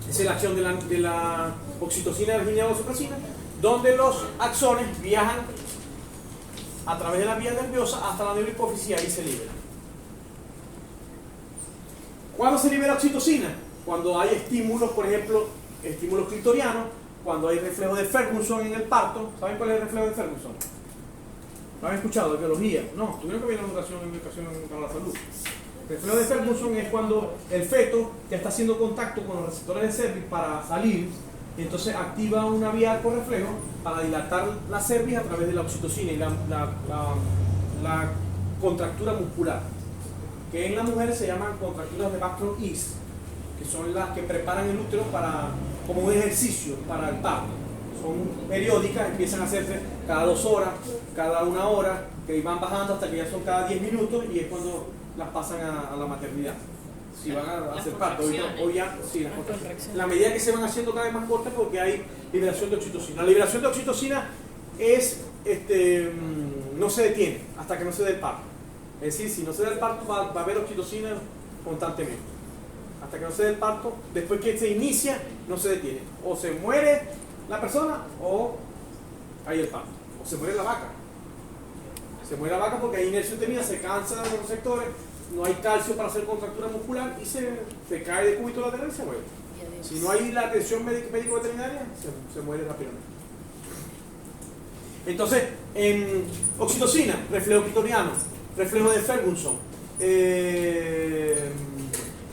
Esa es la acción de la oxitocina, arginine-vasopresina, donde los axones viajan a través de la vía nerviosa hasta la neurohipófisis y ahí se liberan. ¿Cuándo se libera oxitocina? Cuando hay estímulos, por ejemplo, estímulos clitorianos, cuando hay reflejo de Ferguson en el parto. ¿Saben cuál es el reflejo de Ferguson? ¿Lo han escuchado de biología? No, tuvieron que ver en educación para la salud. El reflejo de Ferguson es cuando el feto ya está haciendo contacto con los receptores de cervix para salir, y entonces activa una vía por reflejo para dilatar la cervix a través de la oxitocina y la contractura muscular, que en las mujeres se llaman contracturas de Bactron East, que son las que preparan el útero como un ejercicio para el parto. son periódicas, empiezan a hacerse cada 2 horas, cada 1 hora, que van bajando hasta que ya son cada 10 minutos y es cuando las pasan a la maternidad. Si van a hacer parto, o ya, sí, las contracciones. La medida que se van haciendo cada vez más cortas porque hay liberación de oxitocina. La liberación de oxitocina es, no se detiene hasta que no se dé el parto. Es decir, si no se da el parto va a haber oxitocina constantemente. Hasta que no se dé el parto, después que se inicia, no se detiene. O se muere la persona o hay el parto. O se muere la vaca. Se muere la vaca porque hay inercia uterina, se cansa de los receptores, no hay calcio para hacer contractura muscular y se cae de cúbito lateral y se muere. Si no hay la atención médico-veterinaria, se muere rápidamente. Entonces, oxitocina, reflejo clitoriano, reflejo de Ferguson.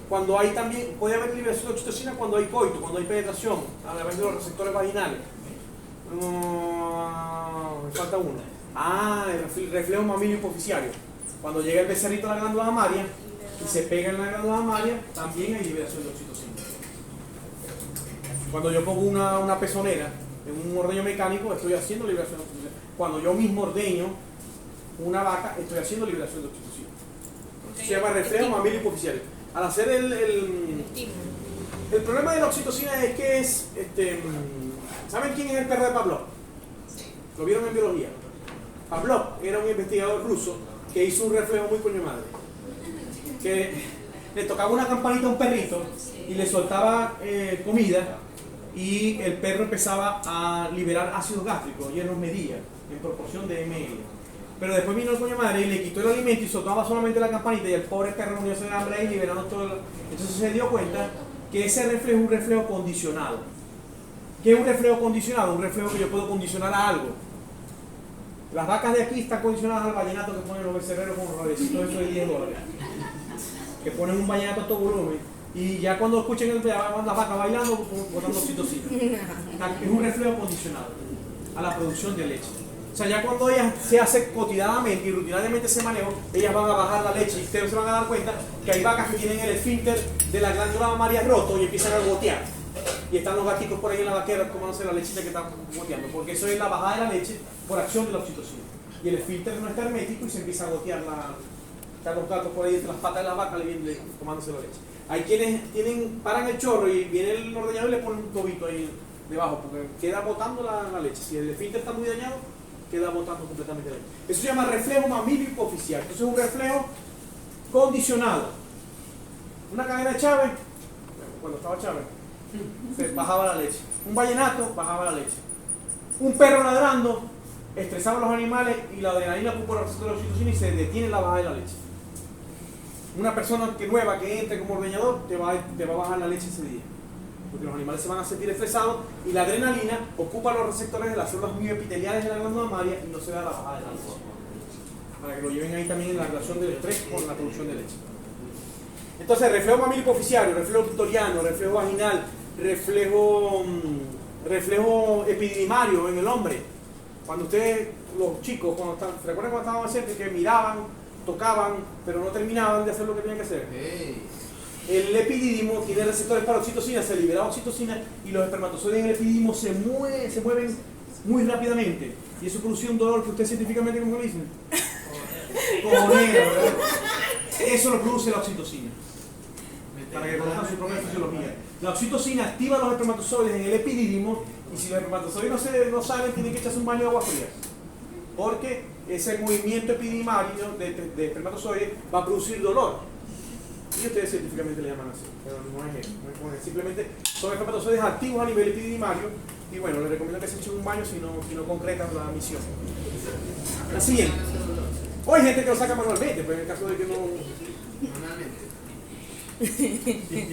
Cuando hay también, puede haber liberación de oxitocina cuando hay coito, cuando hay penetración, a través de los receptores vaginales. Me falta uno. El reflejo mamilio hipoficiario. Cuando llega el becerrito a la glándula mamaria y se pega en la glándula mamaria, también hay liberación de oxitocina. Cuando yo pongo una pezonera en un ordeño mecánico, estoy haciendo liberación de oxitocina. Cuando yo mismo ordeño una vaca, estoy haciendo liberación de oxitocina. Se llama reflejo mamilio hipoficiario. Al hacer el problema de la oxitocina es que es, ¿saben quién es el perro de Pavlov? ¿Lo vieron en biología? Pavlov era un investigador ruso que hizo un reflejo muy coño madre. Que le tocaba una campanita a un perrito y le soltaba comida y el perro empezaba a liberar ácido gástrico y él los medía en proporción de ml. Pero después vino el coño madre y le quitó el alimento y soltaba solamente la campanita y el pobre perro murió de hambre ahí liberando todo el... Entonces se dio cuenta que ese reflejo es un reflejo condicionado. ¿Qué es un reflejo condicionado? Un reflejo que yo puedo condicionar a algo. Las vacas de aquí están condicionadas al vallenato que ponen los becerreros con los rodecitos de $10. Que ponen un vallenato a todo volumen. Y ya cuando escuchen las vacas bailando, botando oxitocina. Es un reflejo condicionado a la producción de leche. O sea, ya cuando ellas se hace cotidianamente y rutinariamente ese manejo, ellas van a bajar la leche y ustedes se van a dar cuenta que hay vacas que tienen el esfínter de la glándula mamaria roto y empiezan a gotear. Y están los gatitos por ahí en la vaquera tomándose la lechita que está goteando, porque eso es la bajada de la leche por acción de la oxitocina. Y el esfínter no está hermético y se empieza a gotear están los gatos por ahí entre las patas de la vaca tomándose la leche. Hay quienes paran el chorro y viene el ordeñador y le ponen un tobito ahí debajo, porque queda botando la leche. Si el esfínter está muy dañado, queda botando completamente la leche. Eso se llama reflejo mamilio hipoficial. Entonces es un reflejo condicionado. Una cadena de Chávez, cuando estaba Chávez, se bajaba la leche. Un vallenato, bajaba la leche. Un perro ladrando, estresaba a los animales y la adrenalina ocupa los receptores de oxitocina y se detiene la bajada de la leche. Una persona nueva que entre como ordeñador te va a bajar la leche ese día. Porque los animales se van a sentir estresados y la adrenalina ocupa los receptores de las células mioepiteliales de la glándula mamaria y no se da la bajada de la leche. Para que lo lleven ahí también en la relación del estrés con la producción de leche. Entonces, reflejo mamilio hipoficiario, reflejo clitoriano, reflejo vaginal, reflejo epididimario en el hombre. Cuando ustedes, los chicos, ¿se recuerdan cuando estaban adolescentes que miraban, tocaban, pero no terminaban de hacer lo que tenían que hacer? El epidídimo tiene receptores para oxitocina, se libera oxitocina y los espermatozoides en el epidídimo se mueven muy rápidamente. Y eso produce un dolor que ustedes científicamente, ¿cómo lo dicen? Cojonero, ¿verdad? Eso lo produce la oxitocina. Para que conozcan su propia fisiología. La oxitocina activa los espermatozoides en el epidídimo y si los espermatozoides no salen, tienen que echarse un baño de agua fría. Porque ese movimiento epididimario de espermatozoides va a producir dolor. Y ustedes científicamente le llaman así, pero no es eso. Simplemente son espermatozoides activos a nivel epididimario y bueno, les recomiendo que se echen un baño si no concretan la misión. La siguiente. O hay gente que lo saca manualmente, pero en el caso de que no... Y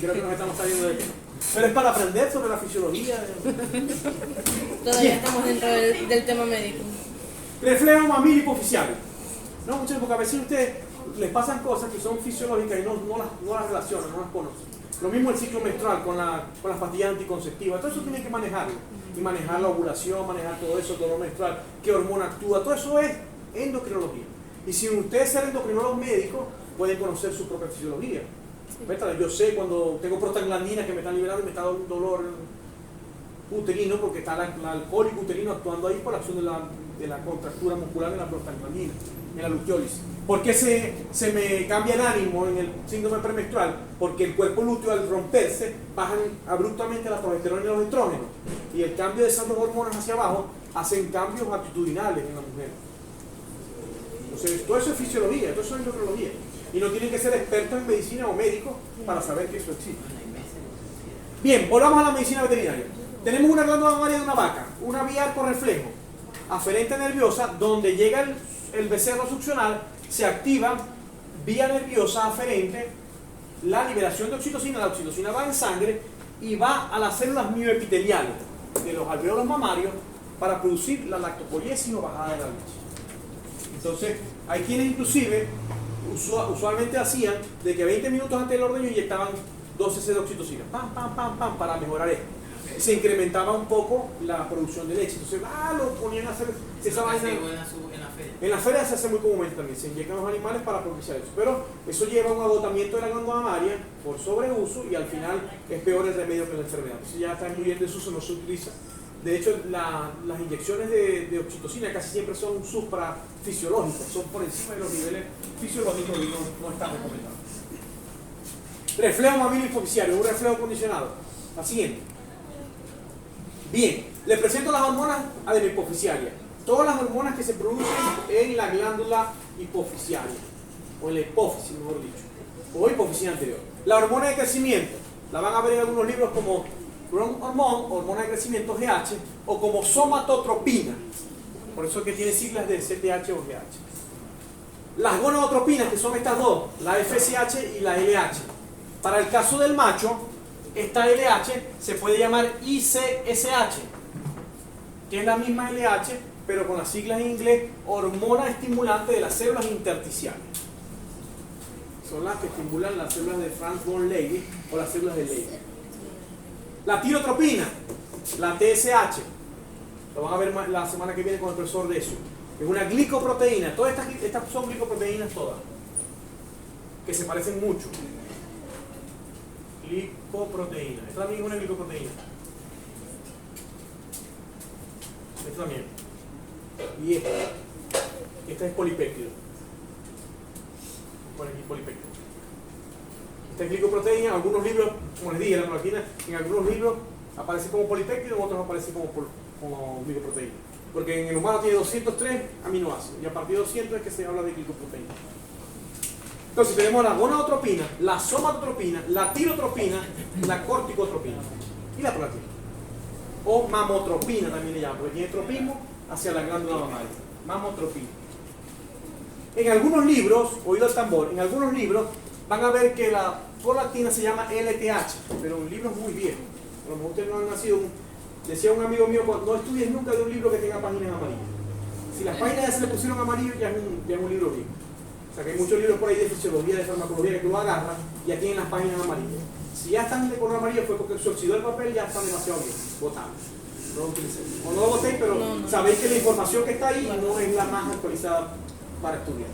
creo que nos estamos saliendo de esto. Pero es para aprender sobre la fisiología. Todavía estamos dentro del tema médico. Reflejo mamilio hipoficiario. No, muchachos, porque a veces a ustedes les pasan cosas que son fisiológicas y no las relacionan, no las conocen. Lo mismo el ciclo menstrual con las pastillas anticonceptivas. Todo eso tienen que manejarlo. Y manejar la ovulación, manejar todo eso, dolor menstrual, qué hormona actúa. Todo eso es endocrinología. Y si ustedes ser endocrinólogos médicos, pueden conocer su propia fisiología. Yo sé cuando tengo prostaglandinas que me están liberando y me está dando un dolor uterino porque está el cólico uterino actuando ahí por la acción de la contractura muscular en la prostaglandina, en la luteólisis. ¿Por qué se me cambia el ánimo en el síndrome premenstrual? Porque el cuerpo lúteo al romperse bajan abruptamente la progesterona y los estrógenos, y el cambio de esas dos hormonas hacia abajo hacen cambios actitudinales en la mujer. Entonces, todo eso es fisiología, todo eso es endocrinología, y no tienen que ser expertos en medicina o médicos para saber que eso existe. Bien, volvamos a la medicina veterinaria. Tenemos una glándula mamaria de una vaca, una vía arcorreflejo aferente nerviosa, donde llega el becerro succional, se activa vía nerviosa aferente la liberación de oxitocina. La oxitocina va en sangre y va a las células mioepiteliales de los alvéolos mamarios para producir la lactopoiesis o bajada de la leche. Entonces, hay quienes inclusive usualmente hacían de que 20 minutos antes del ordeño inyectaban 12 cc de oxitocina, pam, pam, pam, pam, para mejorar esto. Se incrementaba un poco la producción de leche. Entonces, lo ponían a hacer esa vaina. En la feria se hace muy comúnmente también, se inyectan los animales para propiciar eso. Pero eso lleva a un agotamiento de la glándula mamaria por sobreuso y al final es peor el remedio que la enfermedad. Entonces ya está muy bien desuso, no se utiliza. De hecho, las inyecciones de oxitocina casi siempre son suprafisiológicas, son por encima de los niveles fisiológicos y no están recomendados. Reflejo mamilo hipoficiario, un reflejo condicionado. La siguiente. Bien, le presento las hormonas adenohipoficiarias. Todas las hormonas que se producen en la glándula hipoficiaria, o en la hipófisis, mejor dicho, o hipófisis anterior. La hormona de crecimiento, la van a ver en algunos libros como growth hormone, hormona de crecimiento GH, o como somatotropina, por eso es que tiene siglas de CTH o GH. Las gonadotropinas, que son estas dos, la FSH y la LH. Para el caso del macho, esta LH se puede llamar ICSH, que es la misma LH, pero con las siglas en inglés, hormona estimulante de las células intersticiales. Son las que estimulan las células de Franz von Leydig o las células de Leydig. La tirotropina, la TSH, lo van a ver la semana que viene con el profesor de eso. Es una glicoproteína, todas estas son glicoproteínas todas, que se parecen mucho. Glicoproteína, esta también es una glicoproteína. Esta también. Y esta es polipéptido. Bueno, aquí polipéptido. Esta es glicoproteína, en algunos libros, como les dije, la prolactina, en algunos libros aparece como polipéptido, en otros aparece como glicoproteína. Porque en el humano tiene 203 aminoácidos, y a partir de 200 es que se habla de glicoproteína. Entonces tenemos la gonadotropina, la somatotropina, la tirotropina, la corticotropina y la prolactina. O mamotropina también le llaman, porque tiene tropismo hacia la glándula mamaria. Mamotropina. En algunos libros, oído el tambor, en algunos libros van a ver que la prolactina se llama LTH, pero en libros muy viejos. A lo mejor ustedes no han nacido. Decía un amigo mío, no estudies nunca de un libro que tenga páginas amarillas. Si las páginas ya se le pusieron amarillo, ya es un libro viejo. O sea que hay muchos libros por ahí de fisiología, de farmacología, que tú lo agarras y ya tienen las páginas amarillas. Si ya están de color amarillo fue porque se oxidó el papel y ya están demasiado bien, botados. No lo utilicé. O no lo boté, pero sabéis que la información que está ahí no es la más actualizada para estudiar.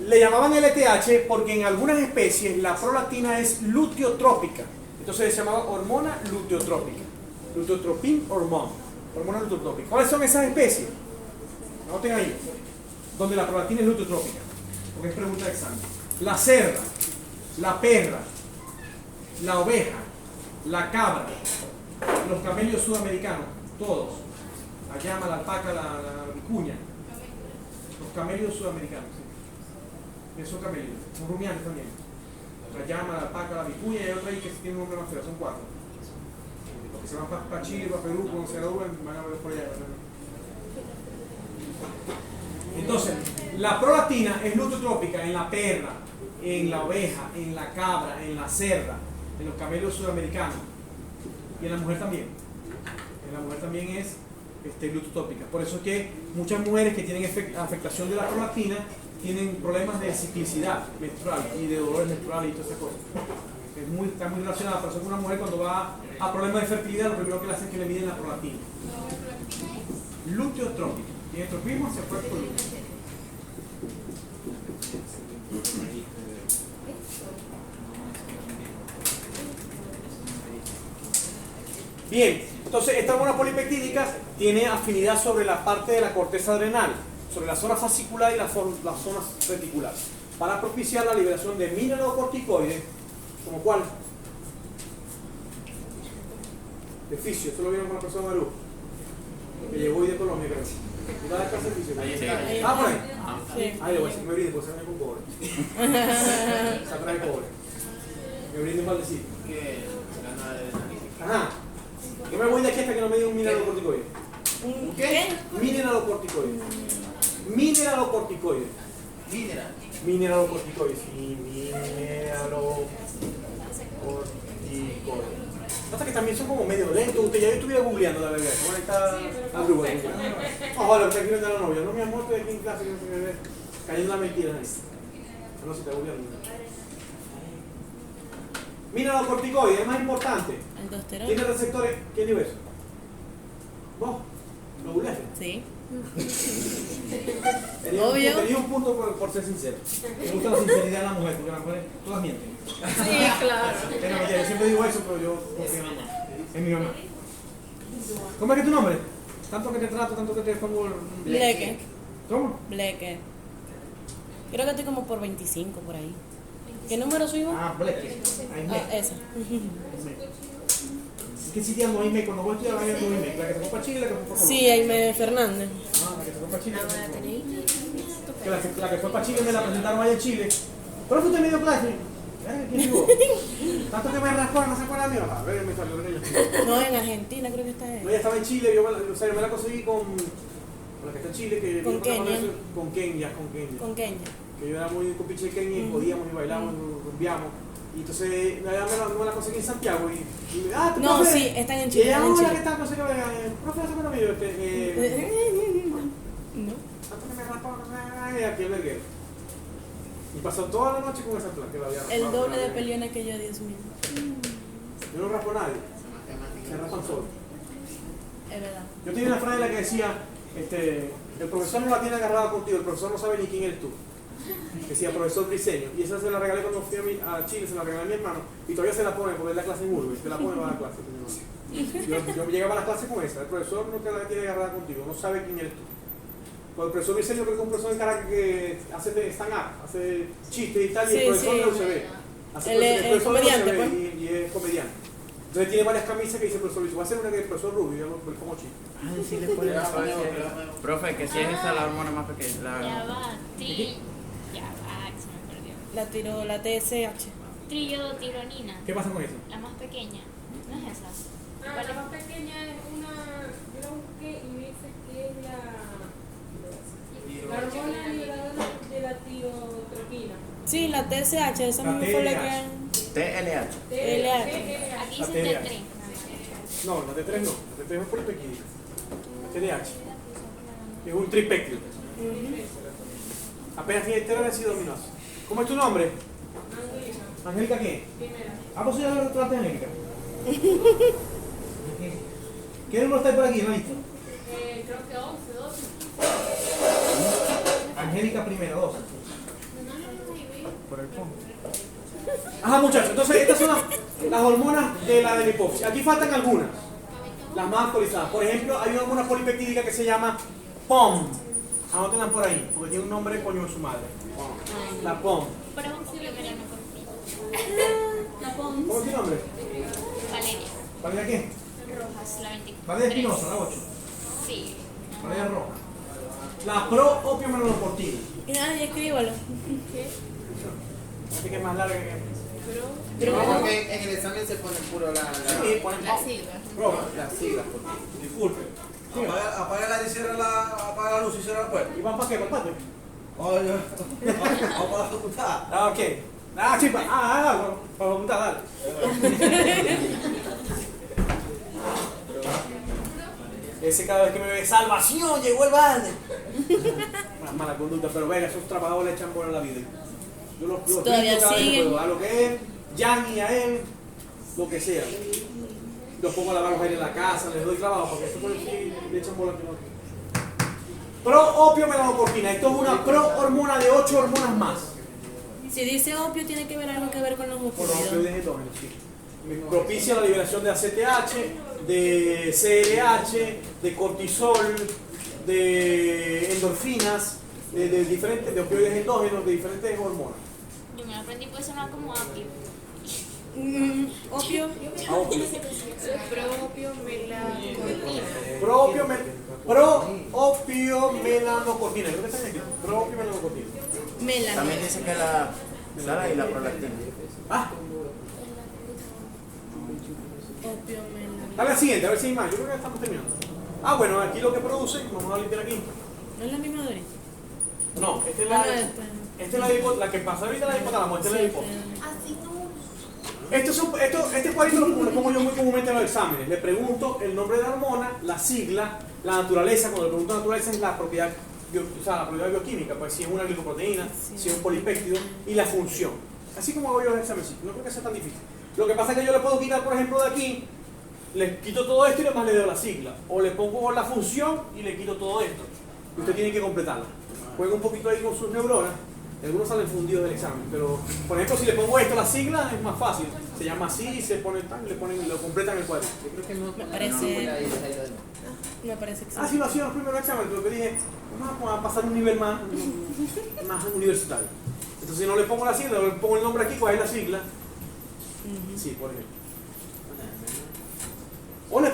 Le llamaban LTH porque en algunas especies la prolactina es luteotrópica. Entonces se llamaba hormona luteotrópica. Luteotropin hormone. Hormona luteotrópica. ¿Cuáles son esas especies? Noten ahí. Donde la prolactina es luteotrópica. Porque es pregunta de examen. La cerda, la perra, la oveja, la cabra, los camellos sudamericanos, todos. La llama, la alpaca, la vicuña. Los camellos sudamericanos, sí. Esos camellos. Son rumiantes también. La llama, la alpaca, la vicuña y hay otra ahí que tiene un nombre más feo, son 4. Los que se van para Chile, para Perú, con Cerradura, van a ver por allá. Entonces, la prolactina es luteotrópica en la perra, en la oveja, en la cabra, en la cerda, en los camellos sudamericanos y en la mujer también. En la mujer también es luteotrópica. Por eso es que muchas mujeres que tienen afectación de la prolactina tienen problemas de ciclicidad menstrual y de dolores menstruales y todas esas cosas. Está muy relacionada. Por eso que una mujer cuando va a problemas de fertilidad, lo primero que le hacen es que le miden la prolactina. Luteotrópica. Tiene tropismo hacia el cuerpo lúteo. Bien, entonces esta hormona polipeptídica tiene afinidad sobre la parte de la corteza adrenal, sobre la zona fascicular y la zona reticular, para propiciar la liberación de mineralocorticoides, como cuál. De fisio, eso lo vieron con la persona de Perú, que llegó hoy de Colombia, creo. ¿Y va a dar clase de fisio? Ahí está. Ah, por ahí. Sí. Ay, le voy a decir, me brinde, pues se me con cobre. Se atrae cobre. Me brinde un baldecito. Que gana de nariz. Ajá. Yo me voy de aquí hasta que no me diga un mineralocorticoide. ¿Un qué? Mineralocorticoide. Mineralocorticoide. Mineral. Mineralocorticoide. Sí, mineralocorticoide. Pasa que también son como medio lentos. Usted ya yo estuviera googleando la verdad. ¿Cómo está la grúa? Ojalá, usted aquí no está la novia. No, mi amor, estoy aquí en clase. Cayendo una mentira ahí. No se está googleando. Mineralocorticoide, es más importante. Aldosterona. ¿Tiene receptores? ¿Quién dijo eso? ¿Vos? ¿Lo googleaste? Sí. Tenía Obvio. un punto por ser sincero. Me gusta la sinceridad de la mujer, porque las mujeres todas mienten. Sí, claro. Pero mentira, yo siempre digo eso, pero yo confío en mi mamá. ¿Cómo es que tu nombre? Tanto que te trato, tanto que te pongo... Bleque. ¿Cómo? Bleque. Creo que estoy como por 25 por ahí. ¿Qué número subimos? Ah, Bleque. Ah, esa. ¿Qué sitio ando Aime? Cuando vos estudiabas ahí ando Aime. La que se fue para Chile, la que fue para Colombia. Sí, Aime Fernández. Ah, la que se fue para Chile. Que la que fue para Chile me la presentaron allá en Chile. ¿Pero usted medio clase? ¿Quién dijo? Tanto que me raspó, no se acuerda de mi mamá. A ver, me salió de ella. No, en Argentina creo que está No, él. ella estaba en Chile, yo me la conseguí con la que está en Chile, que Con Kenia. Con Kenia. Con Kenia. Que yo era muy compiche de Kenia y podíamos y bailábamos y rumbiamos. Y entonces allá me la conseguí en Santiago y tu No, profe. sí, están en Y Chile. ella, Están en hola, ¿qué Chile. tal? No sé qué, profe, hace cuánto video, No. tanto que me raspó, aquí el verguero. Y pasó toda la noche con esa plan que la había raspado. El doble de peleones que yo, Dios mío. Yo no raspo a nadie, se raspan solos. Es verdad. Yo tenía una frase en la que decía, el profesor no la tiene agarrada contigo, el profesor no sabe ni quién eres tú. Decía profesor Briseño, y esa se la regalé cuando fui a Chile, se la regalé a mi hermano, y todavía se la pone porque es la clase en Urbe, se la pone para la clase. Yo llegaba a la clase con esa, el profesor no te la tiene agarrada contigo, no sabe quién eres tú. Pues el profesor Briseño creo que es un profesor en Caracas que hace stand-up, hace chistes y tal, y Sí, el profesor sí. de UCB. Él es profesor de comediante, UCB pues. y es comediante. Entonces tiene varias camisas que dice el profesor Luis, va a ser una que el profesor Rubio, yo lo pongo chiste. Ah, decirle por el profe, que si es esa la hormona más pequeña. Ya va, ya va, se me perdió. La TSH. Triotironina, ¿Qué pasa con eso? la más pequeña. No es esa. Ah, la más pequeña es una. Yo la busqué y me dice que es la hormona liberadora de la tirotroquina. Sí, la TSH, esa La misma fue la TSH. que. TLH. LH. Aquí La dice TDAH. T3. No, la T3 no, la T3 es polipeptídica. La TDAH. Es un tripéptido. Apenas tiene tetrabencidaminosa. ¿Cómo es tu nombre? Angélica qué? Ah, pues ya lo trataste Angélica. ¿Qué número está por aquí? ¿No listo? Creo que 11, 12. Angélica primera, 12. Por el fondo. Ajá, muchachos, entonces estas son las hormonas de la hipófisis. Aquí faltan algunas, las más actualizadas. Por ejemplo, hay una hormona polipeptídica que se llama POM. Anótenla por ahí, porque tiene un nombre coño de su madre. La POM. Pero es un poquito verano con ¿Cómo es tu nombre? Valeria. ¿Valeria qué? Rojas, la 24. Valeria Espinosa, la 8. Sí. Valeria Roja. La pro-opiomelanocortina. Ah, ya escríbalo. Así que es más larga que... No, porque en el examen se pone puro Sí, ponen La sigla. roja. las siglas. Disculpe. Apaga la luz y cierra la puerta. ¿Y van para qué? ¿Para el patio? Oye, vamos para la facultad. Ah, ok. Ah, sí, bueno, para la punta, dale. Ese cada vez que me ve, ¡salvación! ¡Llegó el balde! Una mala conducta, pero venga, esos trabajadores le echan bola a la vida. Yo los Todavía critico cada vez que siguen. puedo, a lo que es, Jan y a él, lo que sea. Los pongo a lavar los aires en la casa, les doy trabajo, porque esto puede decir, le echan bola a que no. Pro-opiomelanocortina, esto es una pro-hormona de 8 hormonas más. Si dice opio, tiene que ver algo que ver con los Por los opioides. opioides endógenos, sí. propicia la liberación de ACTH, de CLH, de cortisol, de endorfinas, de diferentes, de opioides endógenos, de diferentes hormonas. Yo me aprendí puede sonar como apio. Opio. Propio, Proopiomelanocortina. Creo que está aquí. Proopiomelanocortina. También dice que la Sara y la prolactina. Ah, Opio, melana. a la siguiente, a ver si hay más. Yo creo que estamos terminando. Ah, bueno, aquí lo que produce, vamos a limpiar aquí. ¿No es la misma Doris? No, esta es Ah, no, la, esta. esta es la que pasa ahorita, la hipotálamo, esta es la hipófisis. Así no. Este cuadrito lo pongo yo muy comúnmente en los exámenes. Le pregunto el nombre de la hormona, la sigla, la naturaleza. Cuando le pregunto naturaleza es la propiedad, o sea, la propiedad bioquímica, pues si es una glicoproteína, si es un polipéptido, y la función. Así como hago yo los exámenes, no creo que sea tan difícil. Lo que pasa es que yo le puedo quitar, por ejemplo, de aquí, le quito todo esto y además le doy la sigla. O le pongo la función y le quito todo esto. Y usted tiene que completarla. Juega un poquito ahí con sus neuronas. Algunos salen fundidos del examen, pero por ejemplo si le pongo esto la sigla es más fácil, se llama así, se pone tan, le ponen, lo completan el cuadro. Yo creo que no. Me parece que sí. Así lo hacían los primeros exámenes, pero que dije, vamos a pasar un nivel más universitario. Entonces no le pongo la sigla, le pongo el nombre aquí, cuál es la sigla. Sí, por ejemplo. O le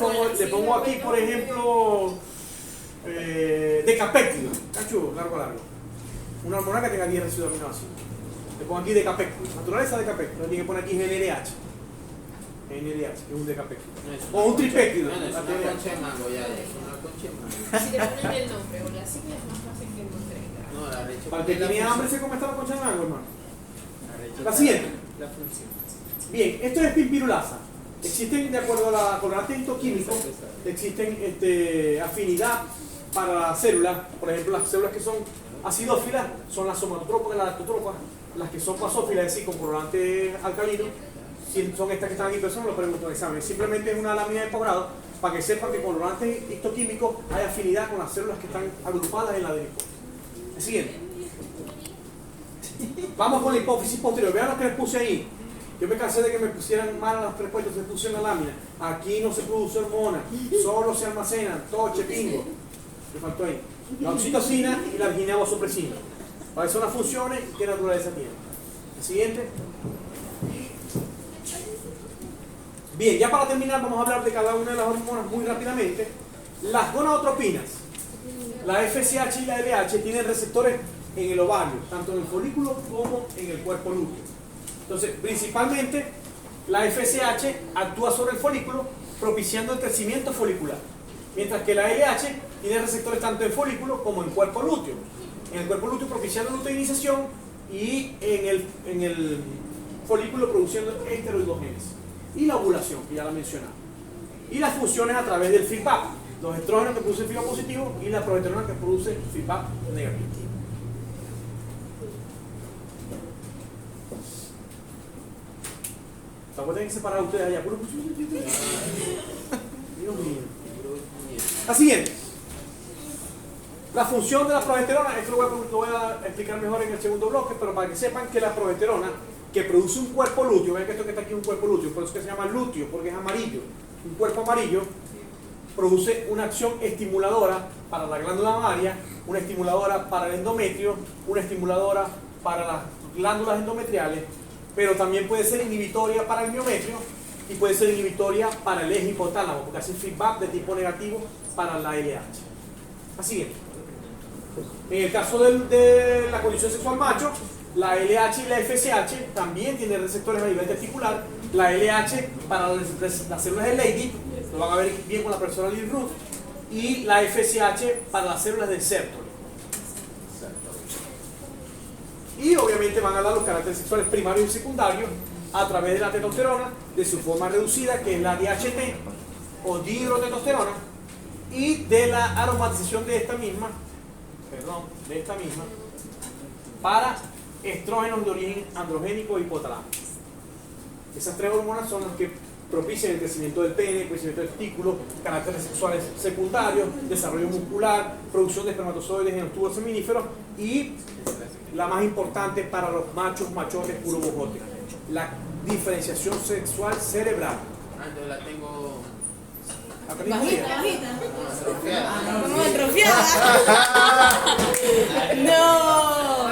pongo aquí, por ejemplo, decapéptido, cacho, largo. Una hormona que tenga 10 residuos de aminoácidos. Le pongo aquí decapéptido, naturaleza decapéptido. Tiene que poner aquí GNRH. GNRH, que es un decapéptido. O un tripéptido. No, es una concha de mango, ya, es una concha de mango. Si le ponen el nombre o la sigla es más fácil que encontrar. No, la leche. Para el que tiene hambre se come esta la concha de mango, hermano. leche. La siguiente. La función. Bien, esto es pimpirulasa. Existen, de acuerdo a la colorante histoquímico, existen afinidad para las células. Por ejemplo, las células que son acidófilas son las somatotropas y las lactotropas. Las que son basófilas, es decir, con colorante alcalino, son estas que están aquí, pero eso no lo pregunto en el examen. Simplemente es una lámina de posgrado para que sepan que con colorante histoquímico hay afinidad con las células que están agrupadas en la adipófisis. El siguiente. Vamos con la hipófisis posterior. Vean lo que les puse ahí. Yo me cansé de que me pusieran mal las respuestas, se puse en la lámina. Aquí no se produce hormona, solo se almacenan, toche, pingo. Me faltó ahí. La oxitocina y la virginia vasopresina. ¿Cuáles son las funciones y qué naturaleza tienen? El siguiente. Bien, ya para terminar vamos a hablar de cada una de las hormonas muy rápidamente. Las gonadotropinas, la FSH y la LH tienen receptores en el ovario, tanto en el folículo como en el cuerpo lúteo. Entonces, principalmente, la FSH actúa sobre el folículo propiciando el crecimiento folicular, mientras que la LH tiene receptores tanto en folículo como en cuerpo lúteo. En el cuerpo lúteo propiciando luteinización y en el folículo produciendo esteroidogénesis. Y la ovulación, que ya la mencionaba. Y las funciones a través del feedback. Los estrógenos que producen feedback positivo y la progesterona que produce feedback negativo. Tampoco tienen que separar ustedes allá. Dios mío. La siguiente. La función de la progesterona, esto lo voy a explicar mejor en el segundo bloque, pero para que sepan que la progesterona, que produce un cuerpo lúteo, ven que esto que está aquí es un cuerpo lúteo, por eso que se llama lúteo, porque es amarillo. Un cuerpo amarillo produce una acción estimuladora para la glándula mamaria, una estimuladora para el endometrio, una estimuladora para las glándulas endometriales, pero también puede ser inhibitoria para el miometrio y puede ser inhibitoria para el eje hipotálamo, porque hace feedback de tipo negativo para la LH. Así es. En el caso de la condición sexual macho, la LH y la FSH también tienen receptores a nivel testicular. La LH para las células de Leydig, lo van a ver bien con la persona Lil Ruth, y la FSH para las células del Sertoli. Y obviamente van a dar los caracteres sexuales primarios y secundarios a través de la testosterona, de su forma reducida, que es la DHT o dihidrotestosterona, y de la aromatización de esta misma, para estrógenos de origen androgénico e hipotalámico. Esas tres hormonas son las que propician el crecimiento del pene, crecimiento del testículo, caracteres sexuales secundarios, desarrollo muscular, producción de espermatozoides en los tubos seminíferos y la más importante para los machos, machotes, puro bojote, la diferenciación sexual cerebral. Entonces la tengo Bajita. atrofiada. Como atrofiada. No.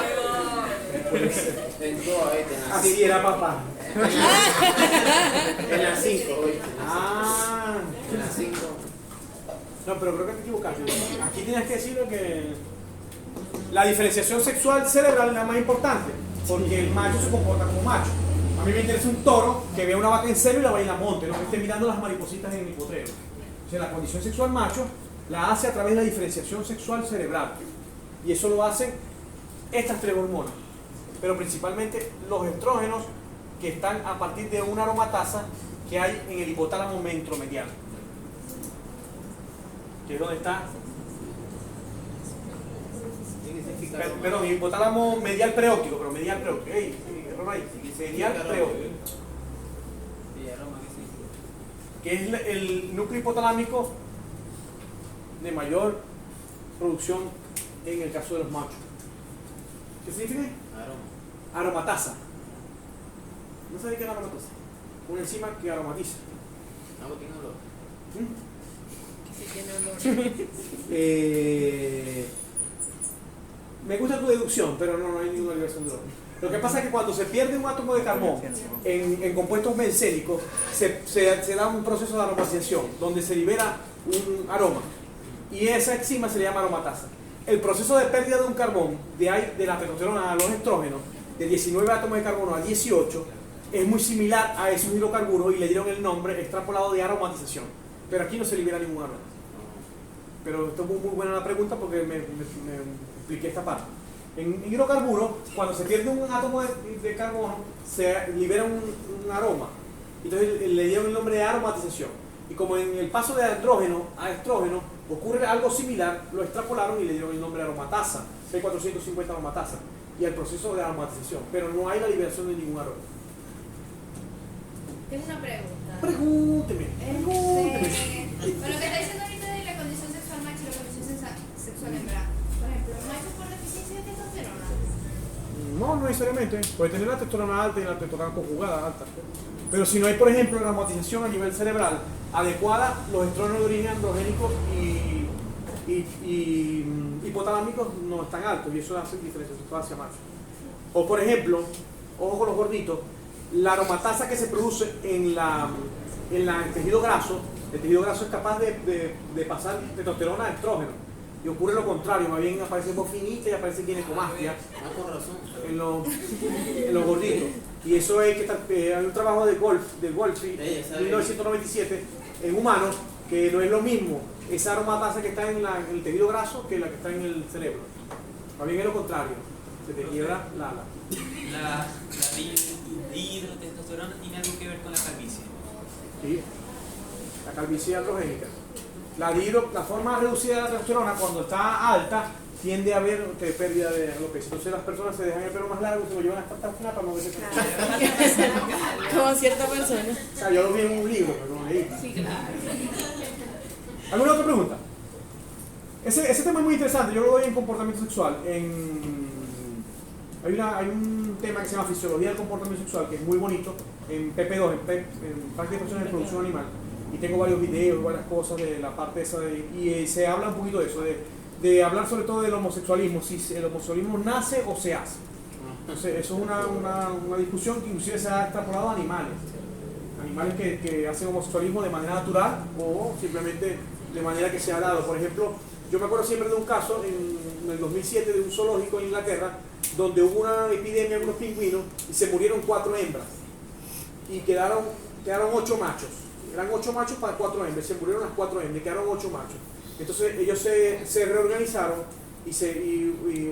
Tengo Así era papá. en las 5, Ah. en las 5. No, pero creo que te equivocaste. Aquí tienes que decirlo que la diferenciación sexual cerebral es la más importante, porque el macho se comporta como macho. A mí me interesa un toro que vea una vaca en celo y la vaya y la monte, no que esté mirando las maripositas en mi potrero. O sea, la condición sexual macho la hace a través de la diferenciación sexual cerebral. Y eso lo hacen estas tres hormonas. Pero principalmente los estrógenos que están a partir de una aromatasa que hay en el hipotálamo ventromediano, que es donde está, perdón, el hipotálamo medial preóptico, pero medial preóptico, error ahí, medial preóptico, que es el núcleo hipotalámico de mayor producción en el caso de los machos. ¿Qué significa? Aromatasa. ¿No sabía qué es la aromatasa? Una enzima que aromatiza. Que sí tiene olor. Me gusta tu deducción, pero no hay ninguna liberación de olor. Lo que pasa es que cuando se pierde un átomo de carbón en compuestos bencénicos, se da un proceso de aromatización, donde se libera un aroma. Y esa enzima se le llama aromatasa. El proceso de pérdida de un carbón, de la testosterona a los estrógenos, de 19 átomos de carbono a 18, es muy similar a esos hidrocarburos y le dieron el nombre extrapolado de aromatización. Pero aquí no se libera ningún aroma. Pero esto es muy buena la pregunta porque me expliqué esta parte. En hidrocarburos, cuando se pierde un átomo de carbono, se libera un aroma. Entonces le dieron el nombre de aromatización. Y como en el paso de andrógeno a estrógeno ocurre algo similar, lo extrapolaron y le dieron el nombre de aromatasa, C450 aromatasa, y el proceso de aromatización. Pero no hay la liberación de ningún aroma. Tengo una pregunta. Pregúnteme. Bueno, lo que está diciendo ahorita de la condición sexual macho y la condición sexual hembra. Por ejemplo, machos por deficiencia de testosterona. No, no necesariamente. Puede tener la testosterona alta y la testosterona conjugada alta. Pero si no hay, por ejemplo, una aromatización a nivel cerebral adecuada, los estrógenos de origen androgénico y hipotalámicos no están altos y eso hace diferencia hacia macho. O por ejemplo, ojo con los gorditos, la aromatasa que se produce en el tejido graso, el tejido graso es capaz de pasar testosterona a estrógeno. Y ocurre lo contrario, más bien aparece bofinita y aparece ginecomastia en los gorditos. Y eso es que hay un trabajo de Wolfi, 1997, en humanos, que no es lo mismo esa aromatasa que está en el tejido graso que la que está en el cerebro. Más bien es lo contrario, se te quiebra la ala. La dihidrotestosterona tiene algo que ver con la calvicie. Sí, la calvicie androgénica. La forma reducida de la testosterona, cuando está alta, tiende a haber pérdida de alopecia. Entonces las personas se dejan el pelo más largo y se lo llevan hasta final para no verse tan. Como cierta persona. O sea, yo lo vi en un libro, pero no leí. Sí, claro. ¿Alguna otra pregunta? Ese tema es muy interesante, yo lo doy en comportamiento sexual. Hay un tema que se llama fisiología del comportamiento sexual, que es muy bonito, en PP2, en práctica de personas de producción animal. Y tengo varios videos, varias cosas de la parte esa, y se habla un poquito de eso, de hablar sobre todo del homosexualismo, si el homosexualismo nace o se hace. Entonces, eso es una discusión que inclusive se ha extrapolado a animales que hacen homosexualismo de manera natural o simplemente de manera que se ha dado. Por ejemplo, yo me acuerdo siempre de un caso en el 2007 de un zoológico en Inglaterra donde hubo una epidemia en unos pingüinos y se murieron 4 hembras y quedaron 8 machos. Eran 8 machos para 4 hembras, se murieron las 4 hembras y quedaron 8 machos. Entonces ellos se reorganizaron y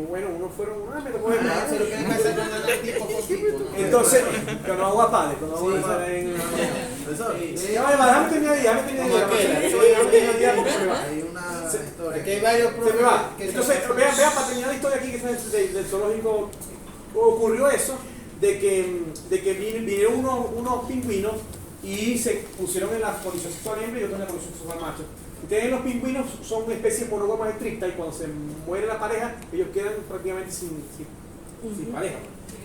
bueno, unos fueron, me tocó hembra. Entonces, pero no agua padre, cuando vamos a estar en... Déjame terminar porque se me va. Hay una historia. Aquí hay varios Se me va. Entonces, vea para terminar la historia aquí que es del zoológico, ocurrió eso, de que vinieron unos pingüinos y se pusieron en la condición sexual hembra y otros en la condición sexual macho. Ustedes, los pingüinos son especies monógamas estrictas y cuando se muere la pareja, ellos quedan prácticamente sin pareja.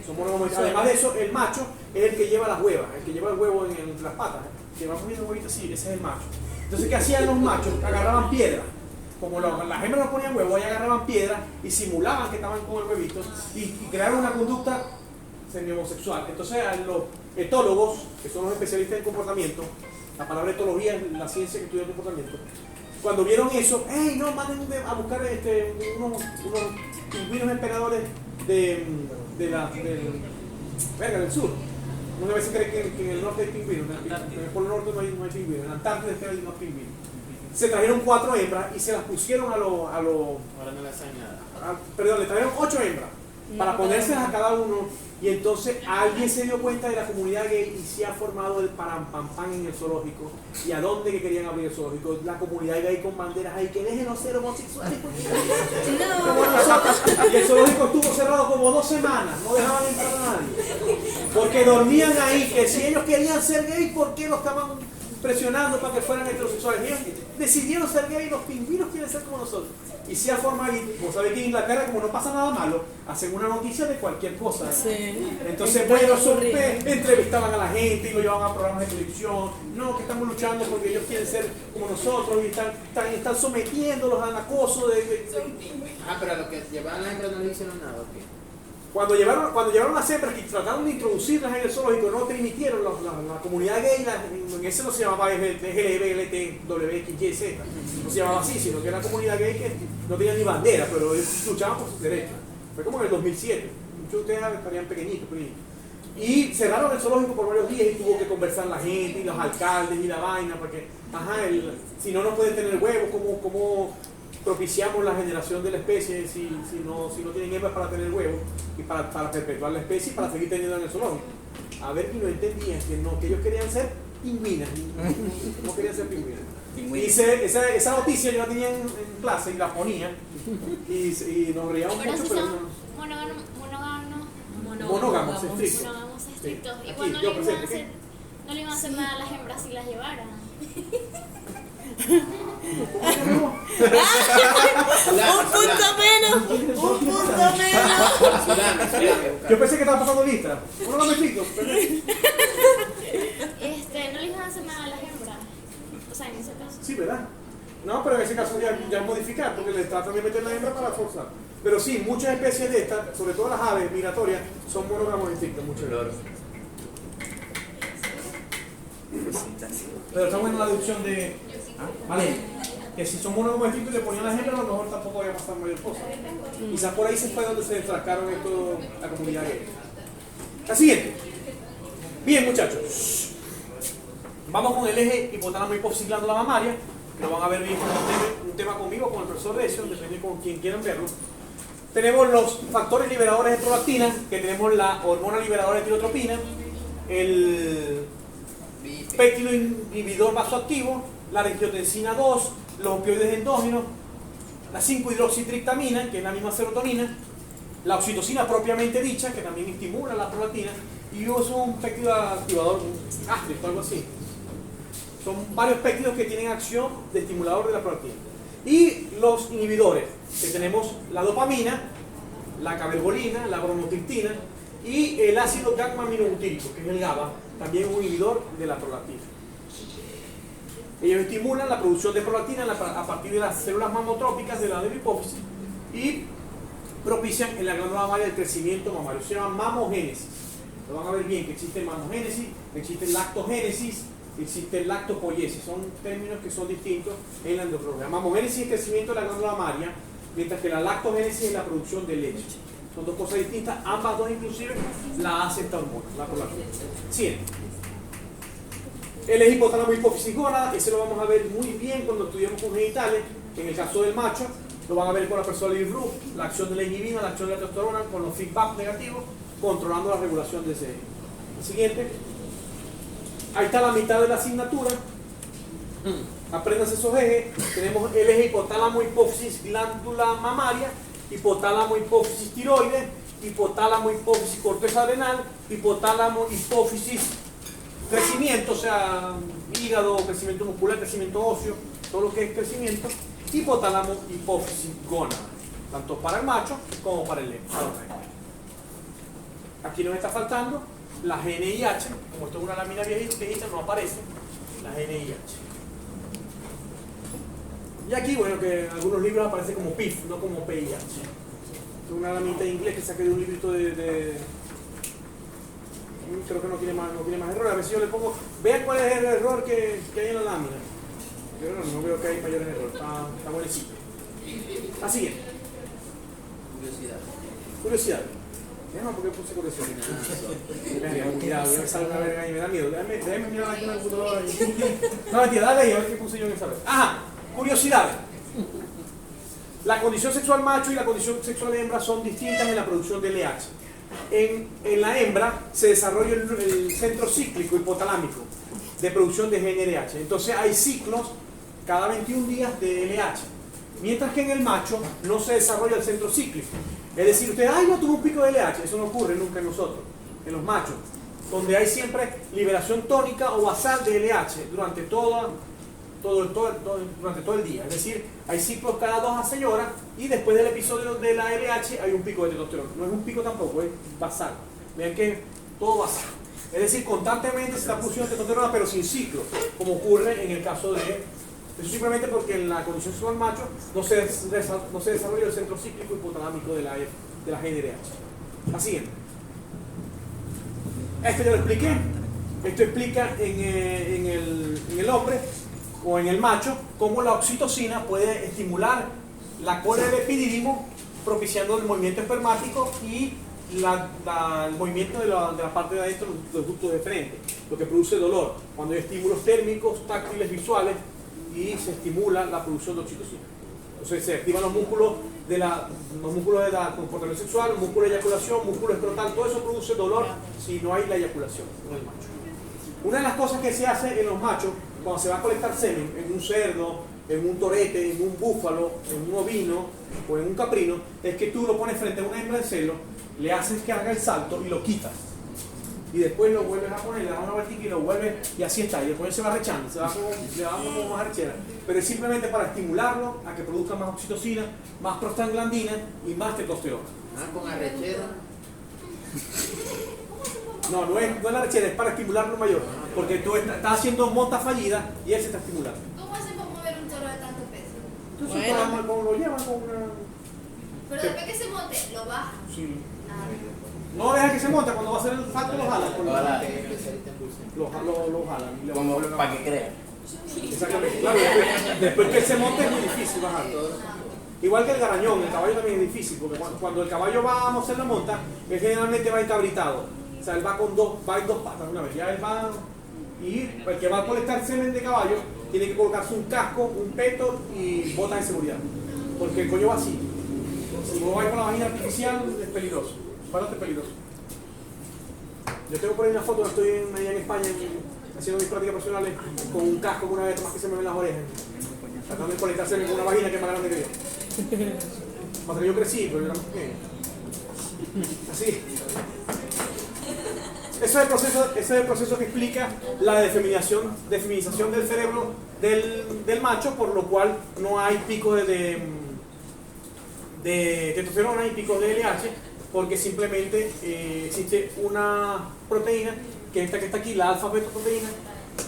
Son monógamos. Además de eso, el macho es el que lleva las huevas, el que lleva el huevo entre las patas, que va poniendo huevitos así, ese es el macho. Entonces, ¿qué hacían los machos? Agarraban piedra. Como las hembras no ponían huevo, ellas agarraban piedra y simulaban que estaban con el huevito y crearon una conducta semi-homosexual. Entonces, a los etólogos, que son los especialistas en comportamiento, la palabra etología es la ciencia que estudia el comportamiento, cuando vieron eso, ¡hey, no, manden a buscar unos pingüinos emperadores del sur! Una vez se cree que en el norte hay pingüinos, en el polo norte no hay pingüinos, en Antártida hay unos pingüinos. Se trajeron 4 hembras y se las pusieron Ahora no las añada. perdón, le trajeron 8 hembras para ponérselas a cada uno, y entonces alguien se dio cuenta de la comunidad gay y se ha formado el parampampán en el zoológico. ¿Y a dónde que querían abrir el zoológico? La comunidad gay con banderas ahí, que dejen los ser homosexuales. Y el zoológico estuvo cerrado como 2 semanas, no dejaban entrar a nadie. Porque dormían ahí, que si ellos querían ser gay, ¿por qué los estaban presionando para que fueran heterosexuales? Ellos decidieron ser gay, los pingüinos quieren ser como nosotros. Y se ha formado, como saben que en Inglaterra, como no pasa nada malo, hacen una noticia de cualquier cosa. Sí. Entonces, bueno, entrevistaban a la gente y lo llevaban a programas de televisión. No, que estamos luchando porque ellos quieren ser como nosotros y están sometiéndolos al acoso Pero a los que llevaban las hembras no le hicieron nada, ¿ok? Cuando llevaron las hembras y trataron de introducirlas en el zoológico, no permitieron la comunidad gay, en ese no se llamaba LGBT, WXYZ, no se llamaba así, sino que era una comunidad gay que no tenía ni bandera, pero ellos luchaban por sus derechos. Fue como en el 2007, muchos de ustedes estarían pequeñitos. Y cerraron el zoológico por varios días y tuvo que conversar la gente y los alcaldes y la vaina, porque, si no pueden tener huevos, ¿cómo propiciamos la generación de la especie si no tienen hembras para tener huevos y para perpetuar la especie y para seguir teniendo en el zoológico? A ver, y no entendían que ellos querían ser pingüinas, no querían ser pingüinas. Y esa noticia yo la tenía en clase y la ponía y nos reíamos Pero mucho. si Pero son monógamos, estrictos. monógamos estrictos. Sí. Y Aquí, cuando yo le iban a presente, no le iban a hacer nada a las hembras si las llevaran. Un punto menos. Yo pensé que estaba pasando lista. Monógamo estricto. No le iban a hacer nada a las hembras. O sea, en ese caso. Sí, ¿verdad? No, pero en ese caso ya es modificar, porque les tratan de meter la hembra para forzar. Pero sí, muchas especies de estas, sobre todo las aves migratorias, son monógamos estrictos, muchos de ellos. Pero está buena la deducción de... Vale, que si son monógamos estrictos y le ponían las hembras, a lo mejor tampoco vaya a pasar mayor cosa. Quizás por ahí se fue donde se desfrascaron la comunidad gay. La siguiente. Bien, muchachos. Vamos con el eje hipotálamo hipófisis glándula mamaria, que lo van a ver bien como un tema conmigo, con el profesor Decio, depende con quien quieran verlo. Tenemos los factores liberadores de prolactina, que tenemos la hormona liberadora de tirotropina, el péptido inhibidor vasoactivo, la angiotensina 2, los opioides endógenos, la 5-hidroxitriptamina, que es la misma serotonina, la oxitocina propiamente dicha, que también estimula la prolactina, y es un péptido activador gástrico, algo así. Son varios péptidos que tienen acción de estimulador de la prolactina. Y los inhibidores, que tenemos la dopamina, la cabergolina, la bromocriptina y el ácido gamma-aminobutírico, que es el GABA, también un inhibidor de la prolactina. Ellos estimulan la producción de prolactina a partir de las células mamotrópicas de la hipófisis y propician en la glándula mamaria el crecimiento mamario. Se llama mamogénesis. Lo van a ver bien, que existe mamogénesis, existe lactogénesis, existe lactopoiesis. Son términos que son distintos en la endocrinología. Mamogénesis es el crecimiento de la glándula mamaria, mientras que la lactogénesis es la producción de leche. Son dos cosas distintas, ambas dos inclusive la hace esta hormona, la prolactina. Siguiente. El eje hipotálamo hipófisis gónada, ese lo vamos a ver muy bien cuando estudiamos con genitales. En el caso del macho, lo van a ver con la persona de Roux, la acción de la inhibina, la acción de la testosterona, con los feedback negativos, controlando la regulación de ese eje. El siguiente. Ahí está la mitad de la asignatura. Apréndanse esos ejes. Tenemos el eje hipotálamo hipófisis glándula mamaria, hipotálamo hipófisis tiroides, hipotálamo hipófisis corteza adrenal, hipotálamo hipófisis crecimiento, o sea, hígado, crecimiento muscular, crecimiento óseo, todo lo que es crecimiento, hipotálamo, hipófisis, gónada, tanto para el macho como para el hembra. Aquí nos está faltando la GNIH, como esto es una lámina viejita, no aparece la GNIH. Y aquí, bueno, que en algunos libros aparece como PIF, no como PIH. Es una lámina en inglés que saqué de un librito creo que no tiene más error. A ver si yo le pongo, vean cuál es el error que hay en la lámina. Yo no veo que hay mayores errores, está buenísimo. Así es. Curiosidad. No, porque puse curiosidad. Cuidado, ya me sale una verga y me da miedo. Déjame mirar aquí en el computador. No, mentira, dale ahí, a ver qué puse yo en esa vez. Ajá, curiosidades. La condición sexual macho y la condición sexual hembra son distintas en la producción de LH. En la hembra se desarrolla el centro cíclico hipotalámico de producción de GnRH. Entonces hay ciclos cada 21 días de LH. Mientras que en el macho no se desarrolla el centro cíclico. Es decir, usted, ay, no tuvo un pico de LH. Eso no ocurre nunca en nosotros, en los machos, donde hay siempre liberación tónica o basal de LH durante todo el día. Es decir, hay ciclos cada 2 a 6 horas y después del episodio de la LH hay un pico de testosterona. No es un pico tampoco, es basal. Vean que todo basal. Es decir, constantemente se está produciendo testosterona pero sin ciclo, como ocurre en el caso de... Eso simplemente porque en la condición sexual macho no se desarrolla el centro cíclico hipotalámico de la GnRH. Así es. Esto ya lo expliqué. Esto explica en el hombre o en el macho cómo la oxitocina puede estimular la cola del epidídimo, propiciando el movimiento espermático y el movimiento de la parte de adentro, los ductos de frente, lo que produce dolor cuando hay estímulos térmicos, táctiles, visuales, y se estimula la producción de oxitocina. Entonces se activan los músculos de la comportamiento sexual, músculo de eyaculación, músculo escrotal, todo eso produce dolor si no hay la eyaculación en el macho. Una de las cosas que se hace en los machos cuando se va a colectar semen en un cerdo, en un torete, en un búfalo, en un ovino o en un caprino, es que tú lo pones frente a una hembra de celo, le haces que haga el salto y lo quitas. Y después lo vuelves a poner, le das una vueltica y lo vuelves, y así está. Y después se va rechando, le va como más arrechera. Pero es simplemente para estimularlo a que produzca más oxitocina, más prostaglandina y más testosterona. Con arrechera. No es la arrechera, es para estimularlo mayor. Porque tú estás haciendo monta fallida y él se está estimulando. ¿Cómo hacen para mover un toro de tanto peso? Entonces lo llevan con una... Pero después que se monte, lo bajan. Sí. Ah, No deja que se monte, cuando va a hacer el salto lo jalan. Lo jalan. Y Como para que crea. Exactamente. Claro, después que él se monte es muy difícil bajarlo. Igual que el garañón, el caballo también es difícil, porque cuando el caballo va a hacer la monta, él generalmente va encabritado. O sea, él va en dos patas una vez. Ya él va, y el que va a colectar semen de caballo tiene que colocarse un casco, un peto y botas de seguridad. Porque el coño va así. Si vos vais con la vagina artificial, es peligroso. Bastante peligroso. Yo tengo por ahí una foto, estoy allá en España haciendo mis prácticas profesionales con un casco con una vez más que se me ven las orejas. Tratando de conectarse con una vagina que es más grande que yo. Hasta que yo crecí, pero yo era más pequeño. Así. Ese es el proceso que explica la defeminización del cerebro del macho, por lo cual no hay picos de testosterona y picos de LH, porque simplemente existe una proteína, que es esta que está aquí, la alfa-betoproteína,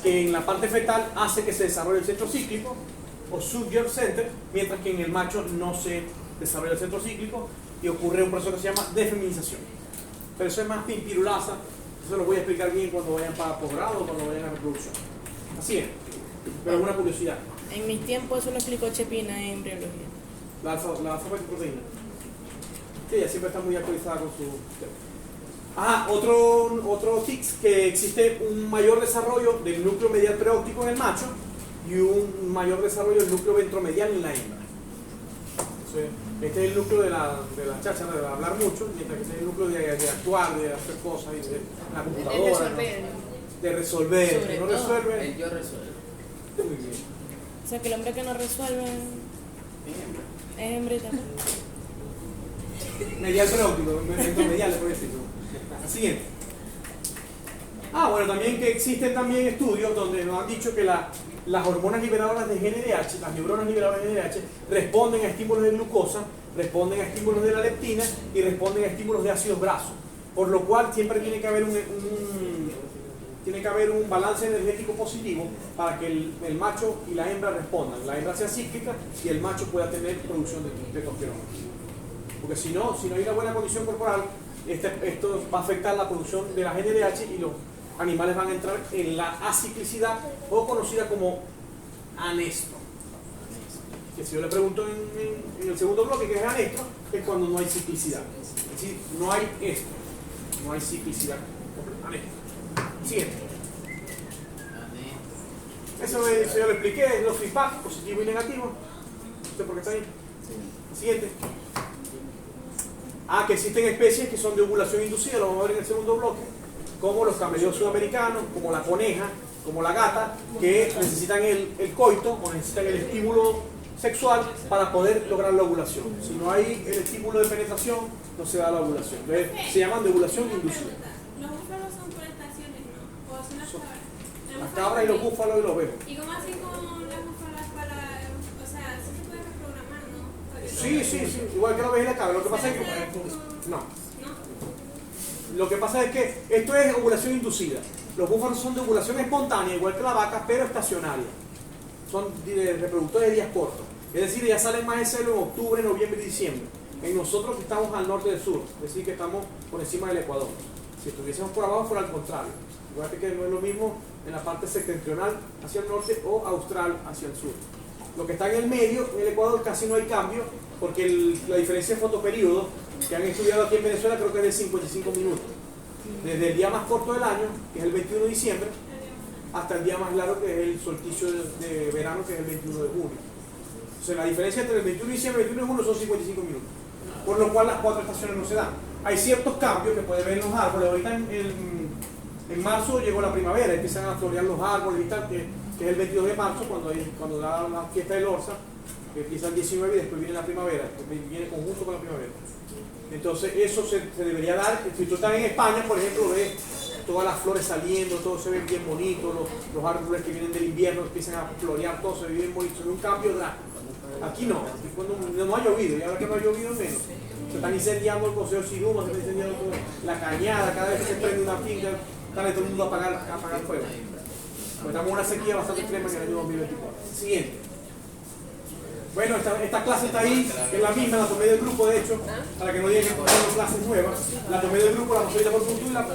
que en la parte fetal hace que se desarrolle el centro cíclico, o Surger Center, mientras que en el macho no se desarrolla el centro cíclico y ocurre un proceso que se llama defeminización. Pero eso es más pimpirulaza, eso lo voy a explicar bien cuando vayan para posgrado o cuando vayan a reproducción. Así es, pero es una curiosidad. En mis tiempos eso lo explicó Chepina en embriología. La alfa-betoproteína. Sí, ella siempre está muy actualizada con su tema. Otro tics, que existe un mayor desarrollo del núcleo medial preóptico en el macho y un mayor desarrollo del núcleo ventromedial en la hembra. Entonces, este es el núcleo de la cháchara, de hablar mucho, mientras que este es el núcleo de actuar, de hacer cosas, de la computadora, de resolver. Que no resuelve. El yo resuelvo. Muy bien. O sea que el hombre que no resuelve es hembrita. Medial preóptico, ventromedial, por decirlo. Siguiente. Bueno, también que existen también estudios donde nos han dicho que las hormonas liberadoras de GnRH, las neuronas liberadoras de GnRH, responden a estímulos de glucosa, responden a estímulos de la leptina y responden a estímulos de ácidos grasos. Por lo cual siempre tiene que haber un balance energético positivo para que el macho y la hembra respondan. La hembra sea cíclica y el macho pueda tener producción de testosterona. Porque si no hay una buena condición corporal, esto va a afectar la producción de la GnRH y los animales van a entrar en la aciclicidad o conocida como anestro. Que si yo le pregunto en el segundo bloque qué es anestro, es cuando no hay ciclicidad. Es decir, no hay esto, no hay ciclicidad. Anestro. Siguiente. Eso yo lo expliqué, es los feedback, positivo y negativo. ¿Usted por qué está ahí? Siguiente. Que existen especies que son de ovulación inducida, lo vamos a ver en el segundo bloque, como los cameleos sudamericanos, como la coneja, como la gata, que necesitan el coito o necesitan el estímulo sexual para poder lograr la ovulación. Si no hay el estímulo de penetración, no se da la ovulación. Entonces, se llaman de ovulación inducida. Los búfalos son por estaciones, ¿no? ¿O son las cabras? Las cabras y los búfalos y los ovejos. ¿Y cómo hacen con las búfalas para, o sea, sí se puede reprogramar, ¿no? Para que Sí, igual que la oveja y la cabra. Lo que pasa es que... No. Lo que pasa es que esto es ovulación inducida. Los búfalos son de ovulación espontánea, igual que la vaca, pero estacionaria. Son reproductores de días cortos. Es decir, ya salen más de celo en octubre, noviembre y diciembre. En nosotros que estamos al norte del sur, es decir, que estamos por encima del Ecuador. Si estuviésemos por abajo, fuera al contrario. Fíjate que no es lo mismo en la parte septentrional hacia el norte o austral hacia el sur. Lo que está en el medio, en el Ecuador, casi no hay cambio, porque la diferencia de fotoperíodo que han estudiado aquí en Venezuela creo que es de 55 minutos. Desde el día más corto del año, que es el 21 de diciembre, hasta el día más largo, que es el solsticio de verano, que es el 21 de junio. O sea, la diferencia entre el 21 de diciembre y el 21 de junio son 55 minutos. Por lo cual las 4 estaciones no se dan. Hay ciertos cambios que puede ver en los árboles. Ahorita en marzo llegó la primavera, empiezan a florear los árboles y tal, que es el 22 de marzo, cuando da la fiesta del Orza, que empieza el 19 y después viene la primavera, que viene conjunto con la primavera. Entonces eso se debería dar. Si tú estás en España, por ejemplo, ves todas las flores saliendo, todo se ve bien bonito, los árboles que vienen del invierno empiezan a florear, todo se ve bien bonito, se ve un cambio drástico. Aquí no, aquí cuando no ha llovido, y ahora que no ha llovido menos. Se están incendiando el Consejo Siduma, se está incendiando la cañada, cada vez que se prende una finca, sale todo el mundo a apagar fuego. Pues estamos en una sequía bastante extrema en el año 2024. Siguiente. Bueno, esta clase está ahí, que es la misma, la tomé del grupo, de hecho, para que no digan que estoy dando clases nuevas. La tomé del grupo, la pasé por punto y la